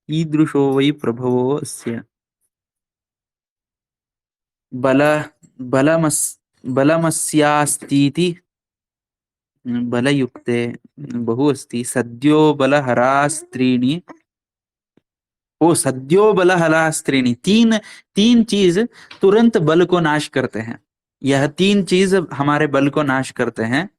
ईदृशो वै प्रभवो अस्य बलमस्यास्तीति बलयुक्ते बहु अस्ति। सद्यो बलहरास्त्रीणि, ओ सद्यो बलहरास्त्रीणि, तीन तीन चीज तुरंत बल को नाश करते हैं। यह तीन चीज हमारे बल को नाश करते हैं।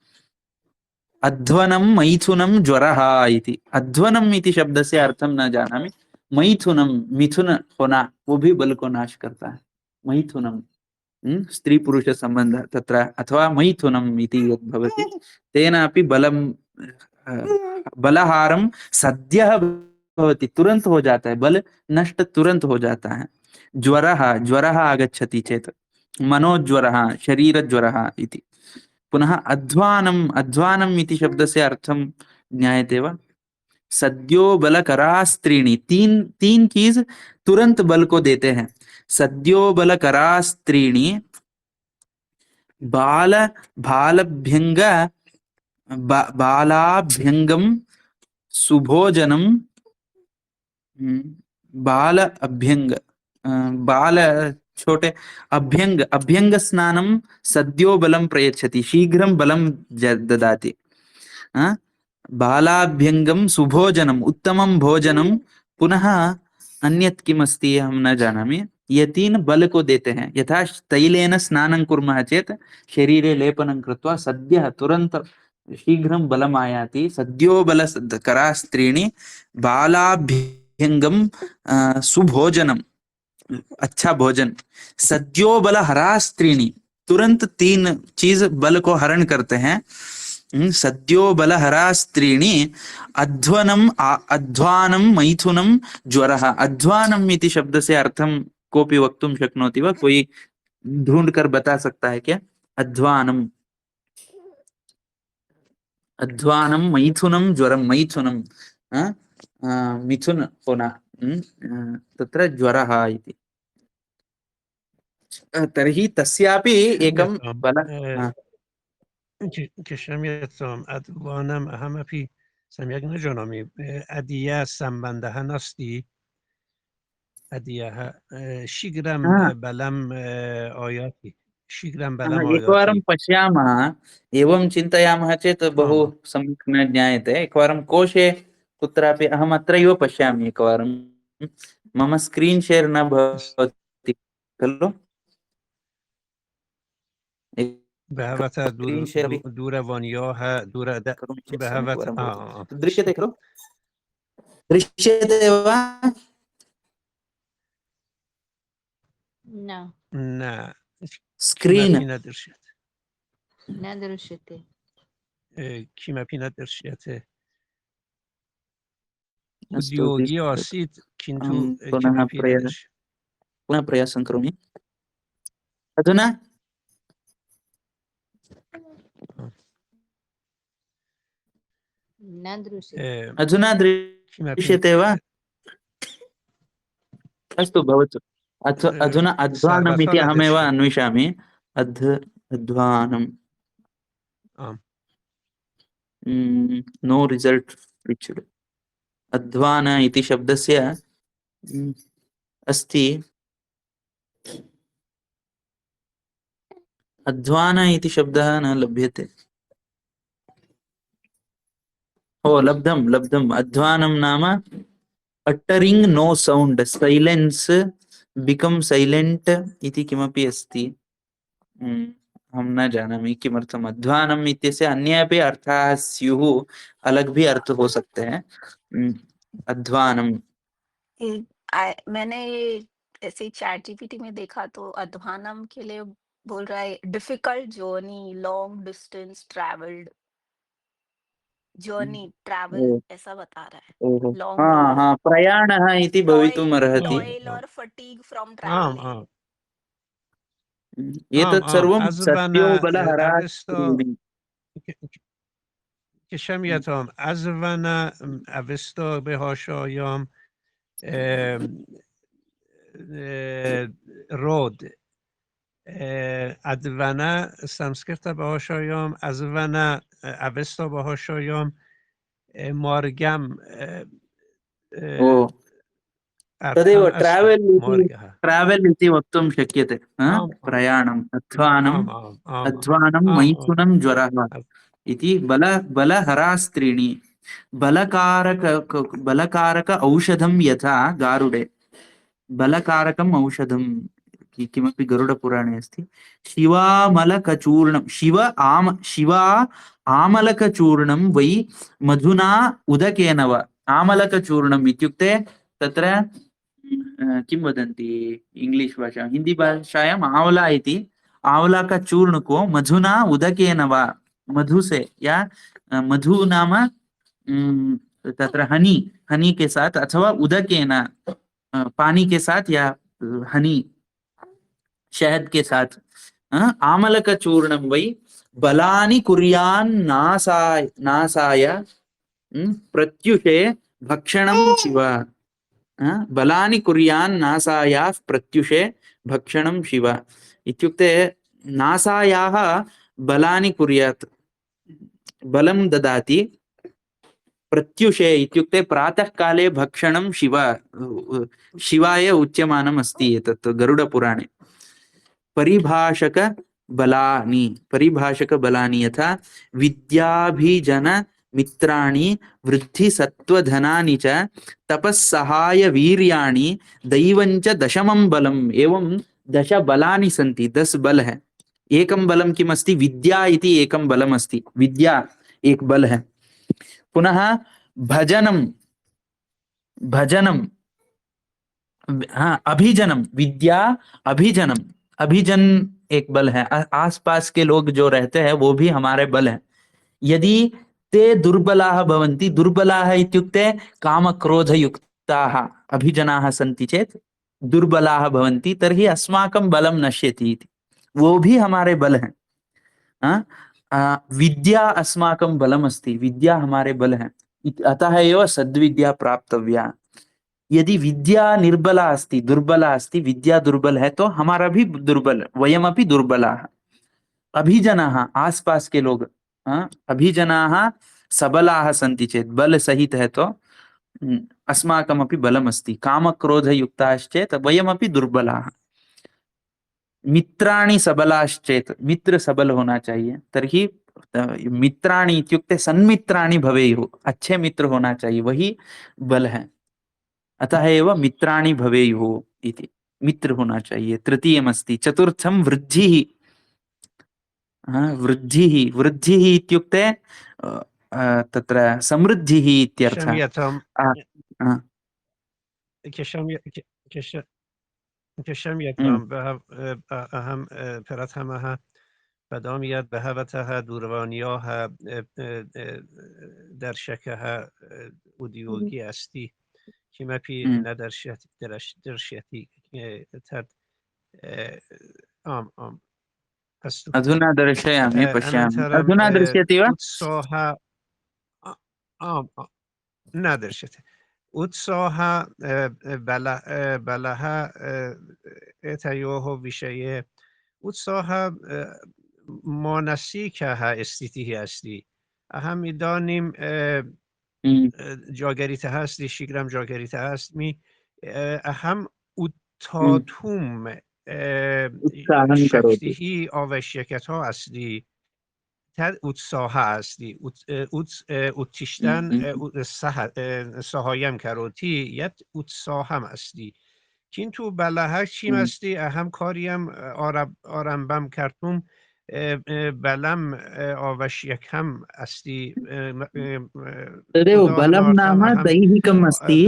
अध्वनम मैथुनम ज्वरः इति। अध्वनम इति शब्द से अर्थम न जानामि। मैथुनम, मिथुन होना, वो भी बल को नाश करता है। मैथुनम स्त्री पुरुष संबंध तत्र, अथवा मैथुनम इति यत् भवति, तेनापि बलम बलहारम सद्यः भवति, तुरंत हो जाता है, बल नष्ट तुरंत हो जाता है। ज्वरः, ज्वरः आगच्छति चेत् मनोज्वरः, शरीरज्वरः इति। पुनः अध्वानम, अध्वानम इति शब्दस्य अर्थं ज्ञायते वा? सद्यो बलकरास्त्रीणि, तीन तीन चीज तुरंत बल को देते हैं। सद्यो बलकरास्त्रीणि बाल बालभ्यंग बालाभ्यंगम सुभोजनम, बाल अभ्यंग, बाल छोटे, अभ्यंग, अभ्यंग स्नानं सद्यो बलं प्रयच्छति, शीघ्रं बलं ददाति। बालाभ्यंगम सुभोजनम, उत्तमं भोजनम। पुनः अन्यत् किमस्ति अहं न जानामि। ये तीन बल को देते हैं। यथा तैलेन स्नानं कुर्मः चेत् शरीरे लेपनं कृत्वा सद्यः तुरंत शीघ्रं बलम् आयाति। सद्यो बल करास्त्रीणि बालाभ्यंगम सुभोजनम, अच्छा भोजन। सद्यो बल हरास्त्रीणि, तुरंत तीन चीज बल को हरण करते हैं। सद्यो बल हरास्त्रीणि अध्वनम अध्वानम मैथुनम ज्वरः। अध्वानम इति शब्द से अर्थम कोऽपि वक्तुं शक्नोति वा? कोई ढूंढ कर बता सकता है क्या? अध्वानम, अध्वानम मैथुनम ज्वरम, मैथुनम मिथुन होना, तत्र ज्वरः इति। तर्हि तस्यापि एकं क्षम्यताम् बल हा। क्षम्यताम् अध्वानम् अहमपि सम्यक् न जानामि अद्य सम्बन्धः नास्ति अद्यः शीघ्रं हा, बलम् आयाति शीघ्रं हा, बलम् आयाति एकवारं पश्यामः, एवं चिन्तयामः चेत् बहु आम् सम्यक् न ज्ञायते। एकवारं कोशे कुत्रापि अहम् अत्रैव पश्यामि एकवारं। मम स्क्रीन् शेर् न अस्तु भवति खलु? बहवः स्क्रीन् शेर् अपि दूरवाण्योः करोमि चेत् सम्यक् बहवः वरं भवति। अस्तु दृश्यते खलु? दृश्यते वा? न न स्क्रीन् किमपि न दृश्यते न दृश्यते। किमपि न दृश्यते अस्तु, उद्योगी तिष्ठतु। आसीत् किन्तु अहं किमपि न दृश्यते पुनः प्रयासं करोमि। अधुना न दृश्यते। अधुना किमपि दृश्यते वा? अस्तु, भवतु। अधुना अध्वानम् सर्वथा इति न अहमेव दृश्यते अन्विषामि। अध्वानम्। आम् नो रिजल्ट् रिच्ड। अध्वान इति शब्दस्य अस्ति। अध्वान इति शब्दः न लभ्यते। ओ, लब्धम् लब्धम्। अध्वानं नाम uttering no sound, silence, become silent इति किमपि अस्ति। अहं न जानामि किमर्थम् अध्वानम् इत्यस्य अन्ये अपि अर्थाः स्युः, अलग भी अर्थ हो सकते हैं। अध्वानम्। मैंने ये ऐसे ही चैट जीपीटी में देखा तो अध्वानम के लिए बोल रहा है difficult journey long distance travelled journey travelogue, ऐसा बता रहा है ओहो, लॉन्ग हाँ ड्राइव हाँ, प्रयाणः इति भवितुम् टॉयल अर्हति। आम् टॉयल और फटीग फ्रॉम आम् ट्रैवलिंग आम् आम् एतत् आम् सर्वं अज़्वन सत्यो बलहराः अविस्तो त्रीणि। क्षम्यताम् अज़्वन अविस्तो बेहोशोयम् रोड अध्वन संस्कृत भाषायाम् अज़्वन अविस्तो भाषायाम् मार्गम ओ, तदेव अर्थम् अस्ति मार्गः ट्रावेल् इति वक्तुं शक्यते। आम् आम् प्रयाणम्, अध्वानम्, आम् आम् आम् अध्वानं आम् मैथुनं ज्वरः आम् इति बलहरास्त्रीणि। बलकारक औषधं यथा गारुडे, बलकारकम् औषधं किमपि गरुडपुराणे अस्ति। शिवा आमलकचूर्णं वै मधुना उदकेन वा। आमलकचूर्णम् इत्युक्ते तत्र किं वदन्ति इंग्लिश भाषा, हिंदी भाषायाम् आंवला इति। आंवला का चूर्ण को मधुना उदकेन वा, मधु से या मधु नाम तत्र हनी के साथ अथवा उदकेन पानी के साथ या हनी शहद के साथ आमलक चूर्णं वै बलानि कुर्यान् नासाय प्रत्युषे भक्षणं शिव। बलानि कुर्यान् नासायाः प्रत्युषे भक्षणं शिव इत्युक्ते नासायाः बलानि कुर्यात्, बलं ददाति। प्रत्युषे इत्युक्ते प्रातः काले भक्षणं शिवाय उच्यमानम् अस्ति एतत् गरुडपुराणे। परिभाषक बलानि यथा विद्याभिजन मित्राणि वृद्धि सत्वधनानि च तपस्सहाय वीर्याणि दैवञ्च दशमं बलम्। एवं 10 बलानि सन्ति, 10 बल है। एकं बलं किमस्ति? विद्या इति एकं बलम् अस्ति, विद्या एक बल है। पुनः भजनम, भजनम, हाँ, अभिजनम, विद्या अभिजनम, अभिजन एक बल है। आसपास के लोग जो रहते हैं वो भी हमारे बल हैं। यदि ते दुर्बलाः भवन्ति, दुर्बलाः इत्युक्ते कामक्रोधयुक्ताः अभिजनाः सन्ति चेत् दुर्बलाः भवन्ति, तर्हि अस्माकं बलं नश्यति इति। वो भी हमारे बल हैं। विद्या अस्माकं बलम् अस्ति, विद्या हमारे बल हैं। अतः एव सद्विद्या प्राप्तव्या। यदि विद्या निर्बला अस्ति, दुर्बला अस्ति, विद्या दुर्बल है तो हमारा भी दुर्बल, वयमपि दुर्बलाः। अभिजनाः, आसपास के लोग, अभिजनाः सबलाः सन्ति चेत्, बल सहित है तो अस्माकमपि बलमस्ति। कामक्रोधयुक्ताश्चेत् वयमपि दुर्बलाः। मित्राणि सबलाश्चेत्, मित्र सबल होना चाहिए, तर्हि मित्राणि इत्युक्ते सन्मित्राणि भवेयुः, अच्छे मित्र होना चाहिए, वही बल है। अतः एव मित्राणि भवेयुः इति, मित्र होना चाहिए। तृतीयमस्ति चतुर्थं वृद्धिः। वृद्धिः, वृद्धिः इत्युक्ते तत्र समृद्धिः इत्यर्थः। क्षम्यतां आ, आ, क्षम्यतां अहं प्रथमः वदामि यत् बहवः दूरवाण्याः दर्शकः उद्योगी अस्ति, किमपि न दर्शयति तत् आम् आम् अस्तु। अधुना दर्शयामि, पश्यामि। अनन्तरं अधुना दृश्यते वा? उत्साह आम् न दृश्यते। उत्साह बलः एतयोः विषये उत्साह मानसिकः स्थितिः अस्ति। अहम् इदानीं जागरितः अस्मि, शीघ्रं जागरितः अस्मि। अहम् उत्थातुं उत्साहं करोति। शक्तिः आवश्यकता अस्ति, तद् उत्साहः अस्ति। उत्तिष्ठन् साहाय्यं करोति, यत् उत्साहम् अस्ति। किन्तु बलः किमस्ति? अहं कार्यम् आरम्भं कर्तुं बलम् आवश्यकम् अस्ति। तदेव बलं नाम दैहिकम् अस्ति,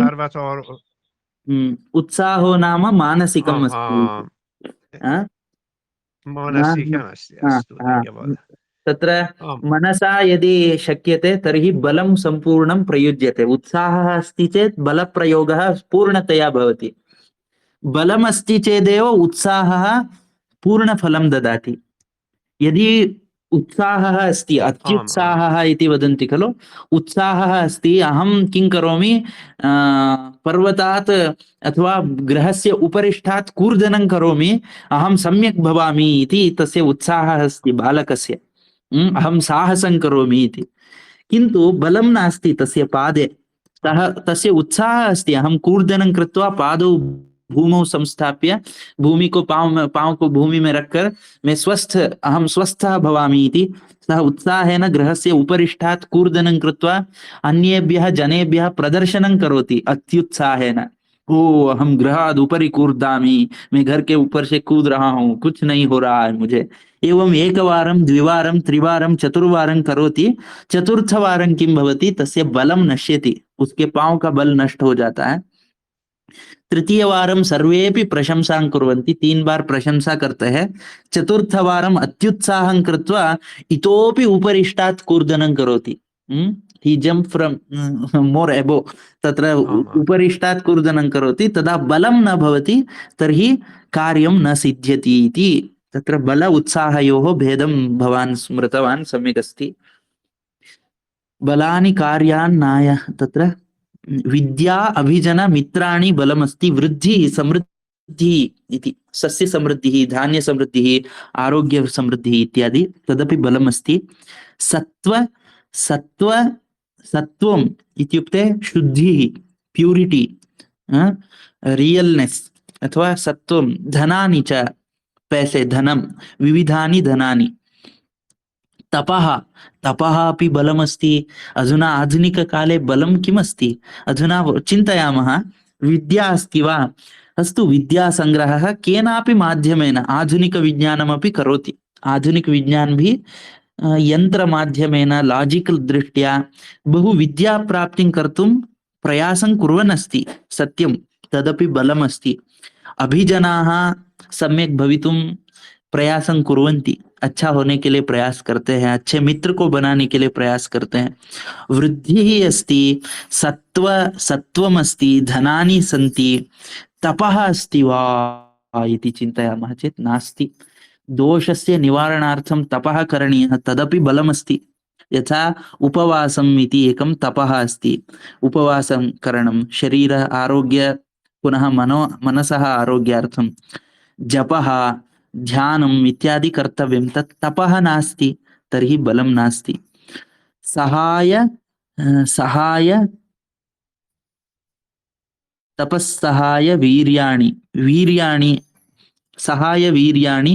उत्साहो नाम मानसिकम् अस्ति। मानसिकम् अस्ति। अस्तु, धन्यवादः। तत्र मनसा यदि शक्यते तर्हि बलं सम्पूर्णं प्रयुज्यते। उत्साहः अस्ति चेत् बलप्रयोगः पूर्णतया भवति। बलमस्ति चेदेव उत्साहः पूर्णफलं ददाति। यदि उत्साहः अस्ति, अत्युत्साहः इति वदन्ति खलु, उत्साहः अस्ति, अहं किं करोमि, पर्वतात् अथवा गृहस्य उपरिष्ठात् कूर्दनं करोमि, अहं सम्यक् भवामि इति तस्य उत्साहः अस्ति बालकस्य। अहं साहसं करोमि इति। किन्तु बलं नास्ति तस्य पादे, तस्य उत्साहः अस्ति, अहं कूर्दनं कृत्वा पादौ भूमौ संस्थाप्य, भूमि को पाँव को भूमि में रखकर मैं अहम स्वस्थः भवामि इति सः उत्साहेन गृहस्य उपरिष्ठात् कूर्दनं कृत्वा अन्येभ्यः जनेभ्यः प्रदर्शनं करोति अत्युत्साहेन। ओ, हम गृहाद ऊपरी कूर्दामि, मैं घर के ऊपर से कूद रहा हूँ, कुछ नहीं हो रहा है मुझे। एवं एकवारं द्विवारं त्रिवारं चतुर्वारं करोति, चतुर्थवारं किं भवति, तस्य बलं नश्यति, उसके पाँव का बल नष्ट हो जाता है। तृतीयवारं सर्वेपि प्रशंसां कुर्वन्ति, 3 बार प्रशंसा करते हैं। चतुर्थवारम् अत्युत्साहं कृत्वा इतोपि उपरिष्टात् कूर्दनं करोति। ही जम्प फ्रॉम मोर एबो, तत्र उपरिष्टात् कूर्दनं करोति, तदा बलं न भवति, तर्हि कार्यं न सिद्ध्यति इति। तत्र बल उत्साहयोः भेदं भवान् स्मृतवान्, सम्यक् अस्ति। बलानि कार्यान्नाय, तत्र विद्या अभिजन मित्राणि बलमस्ति, वृद्धि समृद्धि इति, सस्य समृद्धिः, धान्य समृद्धिः, आरोग्य समृद्धिः इत्यादि, तदपि बलमस्ति। सत्वम् इत्युक्ते शुद्धिः, प्यूरिटी, रियलनेस अथवा सत्वं। धनानि च, पैसे, धनं, विविधानि धनानि। तपः अपि बलमस्ति। अधुना आधुनिककाले बलं किमस्ति? अधुना चिन्तयामः, विद्या अस्ति वा? अस्तु, विद्यासङ्ग्रहः केनापि माध्यमेन आधुनिकविज्ञानमपि करोति। आधुनिकविज्ञान भी यन्त्रमाध्यमेन, लाजिकल् दृष्ट्या बहु विद्याप्राप्तिं कर्तुं प्रयासं कुर्वन् अस्ति, सत्यं, तदपि बलमस्ति। अभिजनाः सम्यक् भवितुं प्रयासं कुर्वन्ति, अच्छा होने के लिए प्रयास करते हैं, अच्छे मित्र को बनाने के लिए प्रयास करते हैं। वृद्धिः अस्ति, सत्वम् अस्ति, धनानि सन्ति, तपः अस्ति वा इति चिन्तयामः चेत् नास्ति। दोषस्य निवारणार्थं तपः करणीयः, तदपि बलमस्ति। यथा उपवासम् इति एकं तपः अस्ति। उपवासं करणं शरीर आरोग्य पुनः मनसः आरोग्यार्थं जपः ध्यानम् इत्यादि कर्तव्यं। तत् तपः नास्ति तर्हि बलं नास्ति। सहाय तपस्सहाय वीर्याणि सहाय वीर्याणि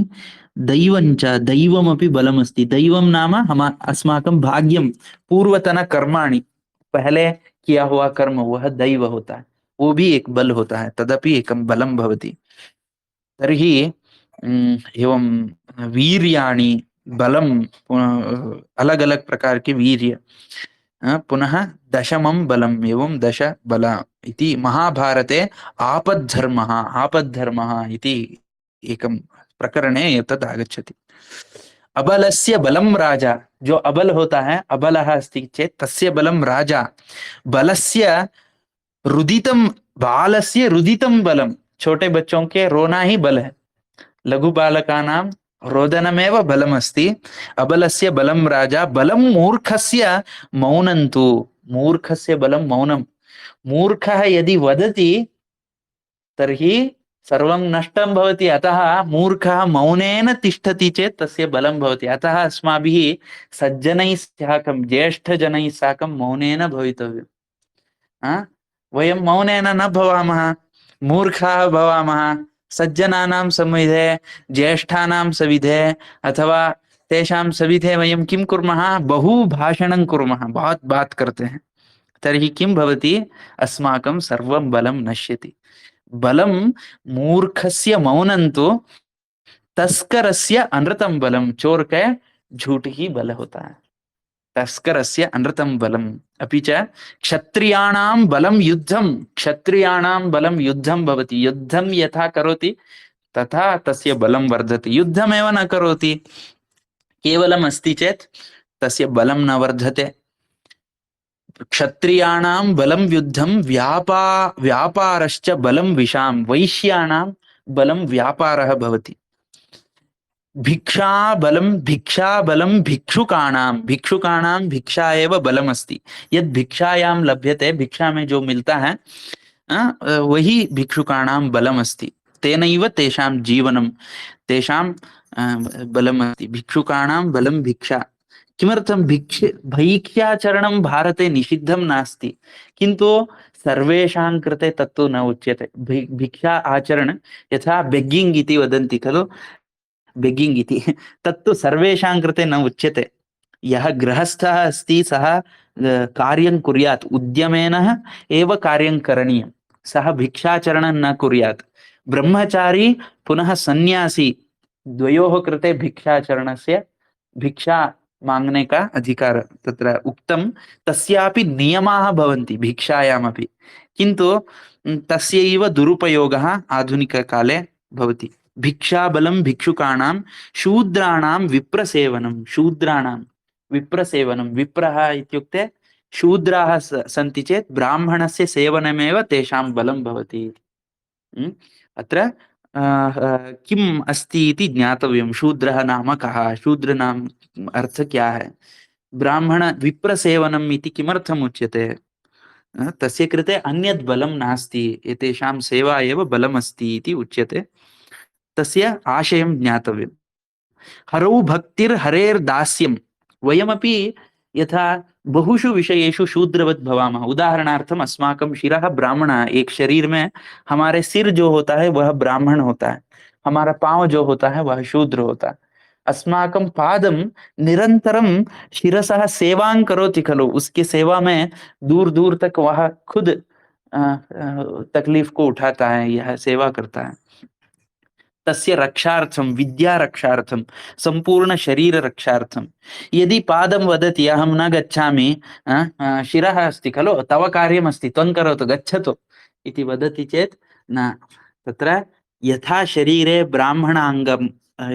दैवञ्च दैवमपि बलमस्ति। दैवं नाम अस्माकं भाग्यं पूर्वतन कर्माणि पहले किया हुआ कर्म वह दैव होता है, वो भी एक बल होता है, तदपि एकं बलं भवति। तर्हि एवं वीर्याणि बलं अलग अलग प्रकार के वीर्य पुनः दशमं बलम् एवं दश बल इति महाभारते आपद्धर्मः इति एकं प्रकरणे एतत् आगच्छति। अबलस्य बलं राजा, जो अबल होता है अबलः अस्ति चेत् तस्य बलं राजा। बलस्य रुदितं बालस्य रुदितं बलं, छोटे बच्चों के रोना ही बल है। लघु बालकानां रोदनमेव बलमस्ति। अबलस्य बलं राजा बलं मूर्खस्य मौनन्तु, मूर्खस्य बलं मौनं। मूर्खः यदि वदति तर्हि सर्वं नष्टं भवति। अतः मूर्खः मौनेन तिष्ठति चेत् तस्य बलं भवति। अतः अस्माभिः सज्जनैः साकं ज्येष्ठजनैः साकं मौनेन भवितव्यम्। वयं मौनेन न भवामः, मूर्खाः भवामः। सज्जनानां सविधे ज्येष्ठानां सविधे अथवा तेषां सविधे वयं किं कुर्मः, बहु भाषणं कुर्मः, बहुत बात करते हैं। तर्हि किं भवति, अस्माकं सर्वं बलं नश्यति। बलं मूर्खस्य मौनं तु तस्करस्य अनृतं बलम, चोर का झूठ ही बल होता है। तस्करस्य अनृतं बलम। अपि च क्षत्रियाणां बलं युद्धं, क्षत्रियाणां बलं युद्धं भवति। युद्धं यथा करोति तथा तस्य बलं वर्धते। युद्धमेव न करोति, केवलम् अस्ति चेत् तस्य बलं न वर्धते। क्षत्रियाणां बलं युद्धं व्यापारश्च बलं विशां, वैश्याणां बलं व्यापारः भवति। भिक्षा बलं भिक्षुकाणां भिक्षा एव बलमस्ति। यद् भिक्षायां लभ्यते, भिक्षा में जो मिलता है वही भिक्षुकाणां बलमस्ति। तेनैव तेषां जीवनं, तेषां बलमस्ति। भिक्षुकाणां बलं भिक्षा। किमर्थं भैक्ष्याचरणं भारते निषिद्धं नास्ति, किन्तु सर्वेषां कृते तत्तु न उच्यते। भिक्षा आचरण, यथा बेग्गिंग इति वदन्ति खलु, बेग्गिंग इति, तत्तु सर्वेषां कृते न उच्यते। यः गृहस्थः अस्ति सः कार्यं कुर्यात्, उद्यमेन एव कार्यं करणीयं, सः भिक्षाचरणं न कुर्यात्। ब्रह्मचारी पुनः सन्यासी द्वयोः कृते भिक्षाचरणस्य, भिक्षा मांगने का अधिकार तत्र उक्तं। तस्यापि नियमाः भवन्ति भिक्षायामपि, किन्तु तस्यैव दुरुपयोगः आधुनिककाले भवति। भिक्षाबलं भिक्षुकाणां शूद्राणां विप्रसेवनं, शूद्राणां विप्रसेवनं। विप्रः इत्युक्ते शूद्राः सन्ति चेत् ब्राह्मणस्य सेवनमेव तेषां बलं भवति। अत्र किम् अस्ति इति ज्ञातव्यं। शूद्रः नाम कः, शूद्र नाम अर्थ क्या है। ब्राह्मण विप्रसेवनम् इति किमर्थम् उच्यते, तस्य कृते अन्यत् बलं नास्ति, एतेषां सेवा एव बलमस्ति इति उच्यते। तस्य आशयं ज्ञातव्यम्। हरौ भक्तिर् हरेर्दास्यं। वयमपि यथा बहुषु विषयेषु शूद्रवत् भवामः। उदाहरणार्थम अस्माकं शिरः ब्राह्मण, एक शरीर में हमारे सिर जो होता है वह ब्राह्मण होता है, हमारा पांव जो होता है वह शूद्र होता है। अस्माकं पादं निरंतरं शिरसः सेवां करोति खलु, उसकी सेवा में दूर दूर तक वह खुद तकलीफ को उठाता है, यह सेवा करता है। तस्य रक्षार्थं, विद्या रक्षार्थं, संपूर्ण शरीर रक्षार्थं। यदि पादं वदति अहं न गच्छामि, शिरः अस्ति खलु, तव कार्यमस्ति, त्वं करोतु, गच्छतु इति वदति चेत् न। तत्र यथा शरीरे ब्राह्मणांगम,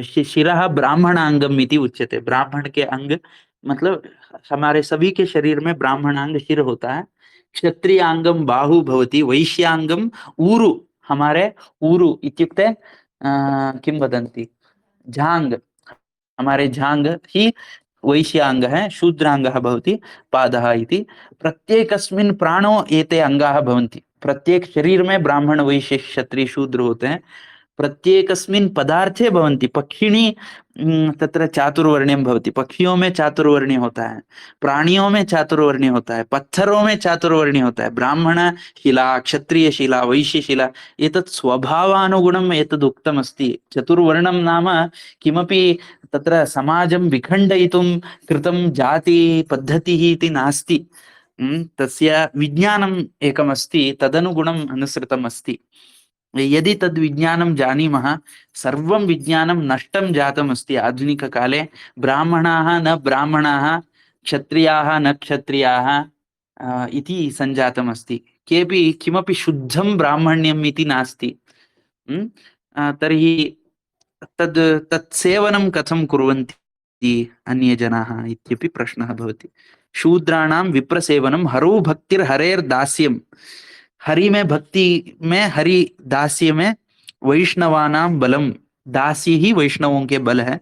शिरः ब्राह्मणांगम इति उच्यते। ब्राह्मण के अंग मतलब हमारे सभी के शरीर में ब्राह्मणांग शिर होता है। क्षत्रिय अंगम बाहु भवति, वैश्यांगम ऊरु, हमारे ऊरु इत्युक्ते किं वदन्ति, झांग, हमारे झांग ही वैश्याङ्गः शूद्राङ्गः भवति पादः इति। प्रत्येकस्मिन् प्राणो एते अङ्गाः भवन्ति। प्रत्येक शरीर में ब्राह्मण वैश्य क्षत्रिय शूद्र होते हैं। प्रत्येकस्मिन् पदार्थे भवन्ति। पक्षिणी तत्र चातुर्वर्ण्यं भवति। पक्षियों में चातुर्वर्ण्य होता है, प्राणियों में चातुर्वर्ण्य होता है, पत्थरों में चातुर्वर्ण्य होता है। ब्राह्मण शिला, क्षत्रिय शिला, वैश्य शिला, एतत् स्वभावानुगुणम् एतद् उक्तमस्ति। चतुर्वर्णं नाम किमपि तत्र समाजं विखण्डयितुं कृतं जाति पद्धतिः इति नास्ति। तस्य विज्ञानम् एकमस्ति, तदनुगुणम् अनुसृतम् अस्ति। यदि तद् विज्ञानं जानीमः, सर्वं विज्ञानं नष्टं जातम् अस्ति आधुनिककाले। ब्राह्मणाः न ब्राह्मणाः, क्षत्रियाः न क्षत्रियाः इति सञ्जातम् अस्ति। केऽपि किमपि शुद्धं ब्राह्मण्यम् इति नास्ति। तर्हि तत्सेवनं कथं कुर्वन्ति अन्ये जनाः इत्यपि प्रश्नः भवति। शूद्राणां विप्रसेवनं हरौ भक्तिर्हरेर्दास्यम्। हरि में भक्ति में, हरि दास्य में वैष्णवानां बलम। दासी ही वैष्णवों के बल है।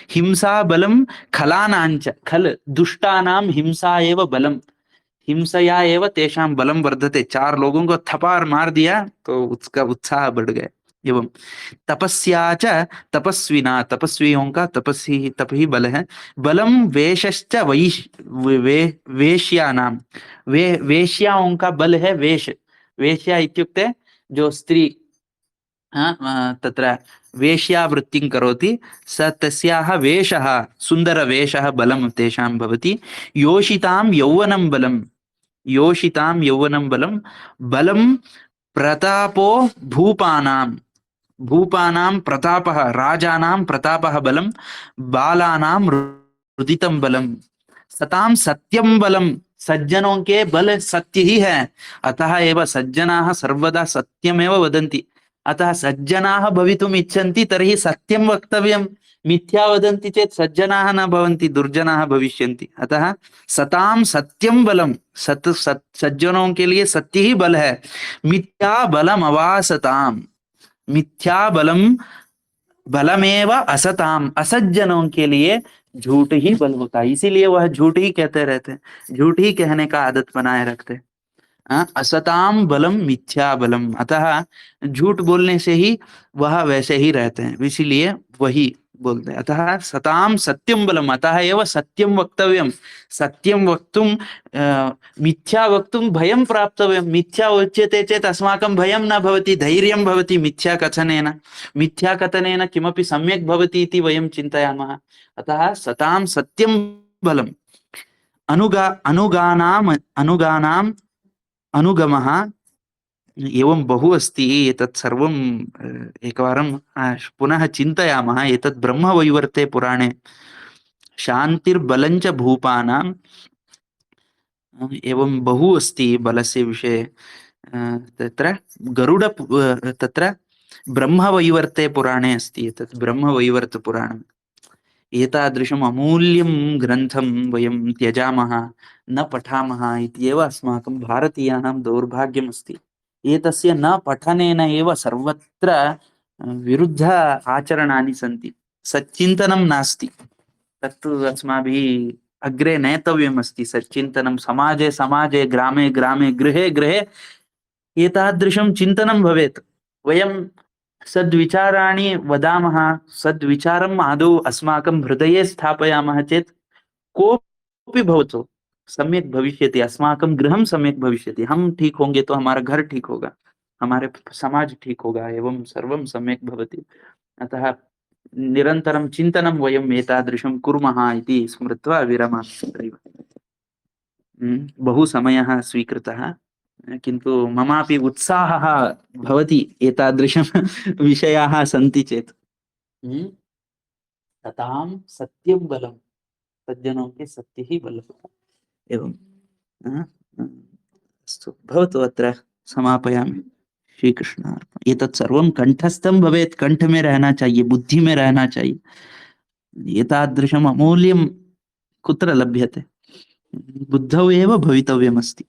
हिंसा बलम खलानांच, खल दुष्टानां हिंसा एव बलम। हिंसया एव तेषां बलम वर्धते। 4 लोगों को थपार मार दिया तो उसका उत्साह बढ़ गया। एवं तपस्या च तपस्विना, तपस्वियों का तपस्वी तप ही बल है। बलम वेशश्च वेश्यानां, वेश्याओं का बल है वेश। वेश्या इत्युक्ते जो स्त्री तत्र वेश्यावृत्तिं करोति, स तस्याः वेषः, सुन्दरवेषः बलं तेषां भवति। योषितां यौवनं बलं, योषितां यौवनं बलं। बलं प्रतापो भूपानां, भूपानां प्रतापः, राजानां प्रतापः बलं। बालानां रुदितं बलं। सतां सत्यं बलं, सज्जनों के बल सत्य ही है। अतः एव सज्जनाः सर्वदा सत्यमेव वदन्ति। अतः सज्जनाः भवितुम् इच्छन्ति तर्हि सत्यं वक्तव्यं। मिथ्या वदन्ति चेत् सज्जनाः न भवन्ति, दुर्जनाः भविष्यन्ति। अतः सतां सत्यं बलं, सज्जनों के लिए सत्य ही बल है। मिथ्या बलम अवासताम, मिथ्या बलम बलमेव असताम, असज्जनों के लिए झूठ ही बल होता है। इसीलिए वह झूठ ही कहते रहते हैं, झूठ ही कहने का आदत बनाए रखते हैं। असताम बलम मिथ्या बलम, अतः झूठ बोलने से ही वह वैसे ही रहते हैं, इसीलिए वही बोलते हैं। अतः सताम सत्यम बलम, अतः एव सत्यम वक्तव्यम। सत्यम वक्तुं मिथ्या वक्तुं भयं प्राप्तव्यं। मिथ्या उच्यते चेत् अस्माकं भयं न भवति, धैर्यं भवति। मिथ्या कथनेन, मिथ्या कथनेन किमपि सम्यक् भवति इति वयं चिन्तयामः। अतः सतां सत्यं बलम्। अनुगानाम् अनुगमः, एवं बहु अस्ति। एतत् सर्वं एकवारं पुनः चिन्तयामः। एतत् ब्रह्मवैवर्ते पुराणे शान्तिर्बलञ्च भूपानां, एवं बहु अस्ति बलस्य विषये। तत्र गरुड तत्र ब्रह्मवैवर्ते पुराणे अस्ति। एतत् ब्रह्मवैवर्तपुराणम्। एतादृशम् अमूल्यं ग्रन्थं वयं त्यजामः, न पठामः इत्येव अस्माकं भारतीयानां दौर्भाग्यमस्ति। एतस्य न पठनेन एव सर्वत्र विरुद्ध आचरणानि सन्ति। सच्चिन्तनं नास्ति। तत्तु अस्माभिः अग्रे नेतव्यमस्ति। सच्चिन्तनं समाजे समाजे, ग्रामे ग्रामे, गृहे गृहे एतादृशं चिन्तनं भवेत्। वयं सद्विचाराणि वदामः, सद्विचारम् आदौ अस्माकं हृदये स्थापयामः चेत् कोऽपि भवतु सम्यक् भविष्यति। अस्माकं गृहं सम्यक् भविष्यति। हम ठीक होंगे तो हमारा घर ठीक होगा, हमारे समाज ठीक होगा, एवं सर्वं सम्यक् भवति। अतः निरन्तरं चिन्तनं वयम् एतादृशं कुर्मः इति स्मृत्वा विरमामि अत्रैव। बहु समयः स्वीकृतः, किन्तु ममापि उत्साहः भवति एतादृशं विषयाः सन्ति चेत्। ततां सत्यं बलं, सज्जनों के सत्य ही बल होता है। एवं अस्तु, भवतु अत्र समापयामि। श्रीकृष्णार्पणम्। एतत् सर्वं कण्ठस्थं भवेत्, कंठ में रहना चाहिए, बुद्धि में रहना चाहिए। एतादृशम् अमूल्यं कुत्र लभ्यते? बुद्धौ एव भवितव्यमस्ति।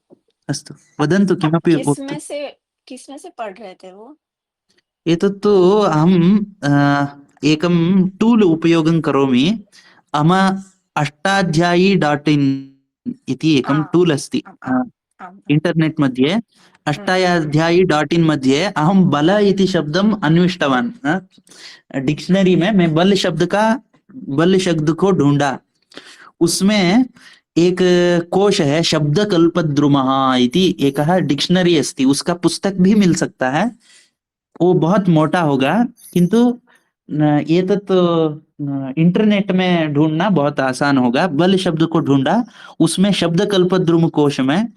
अस्तु, वदन्तु किमपि वक्तुं। किसमें से पढ़ रहे थे वो? एतत्तु अहम् एकं टूल् उपयोगं करोमि। अष्टाध्यायी.in इति एकं आ, टूल् अस्ति आम् आम् आम् इंटरनेट मध्ये। अष्टाध्यायी.in मध्ये अहम बल इति शब्दम अन्विष्टवान। डिक्शनरी में मैं बल शब्द को ढूंढा। उसमें एक कोश है शब्द कल्पद्रुमः इति एकः डिक्शनरी अस्ति, उसका पुस्तक भी मिल सकता है। वो बहुत मोटा होगा, किंतु ये तो इंटरनेट में ढूंढना बहुत आसान होगा। बल शब्द को ढूंढा, उसमें शब्द कल्पद्रुम कोश में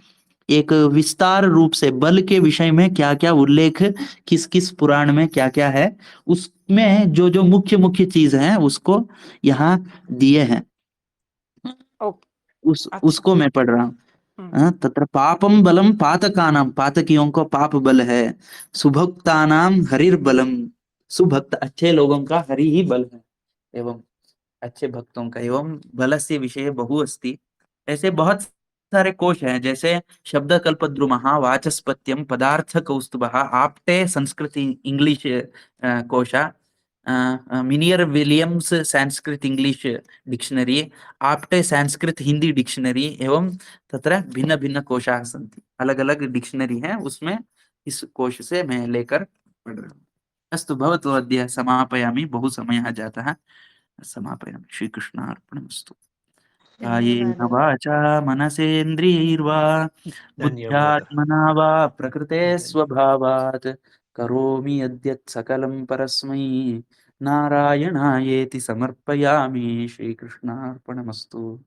एक विस्तार रूप से बल के विषय में क्या क्या उल्लेख, किस किस पुराण में क्या क्या है, उसमें जो जो मुख्य मुख्य चीज है उसको यहाँ दिए हैं। ओके अच्छा उसको मैं पढ़ रहा हूँ। हम्म, तत्र पापम बलम पातकानाम, पातकियों को पाप बल है। सुभक्तानाम हरिर्बलम, सुभक्त अच्छे लोगों का हरि ही बल है, एवं अच्छे भक्तों का। एवं बलस्य विषये बहु अस्ति। ऐसे बहुत सारे कोश हैं, जैसे शब्द कल्पद्रुमः, वाचस्पत्यम, पदार्थ कौस्तुभः, आप्टे संस्कृत इंग्लिश कोश, Monier Williams Sanskrit English dictionary, Apte Sanskrit Hindi dictionary, एवं तत्र भिन्न भिन्न कोशाः सन्ति। अलग अलग डिक्शनरी हैं, उसमें इस कोश से मैं लेकर पढ़ रहा हूँ। अस्तु, भवतु अद्य समापयामि, बहु समयः जातः। समापयामि। श्रीकृष्णार्पणमस्तु। कायेन धन्यवादः। वाचा मनसेन्द्रियैर्वा धन्यवादः। बुद्ध्यात्मना वा प्रकृते धन्यवादः। स्वभावात् करोमि यद्यत् सकलं परस्मै नारायणायेति समर्पयामि। श्रीकृष्णार्पणमस्तु।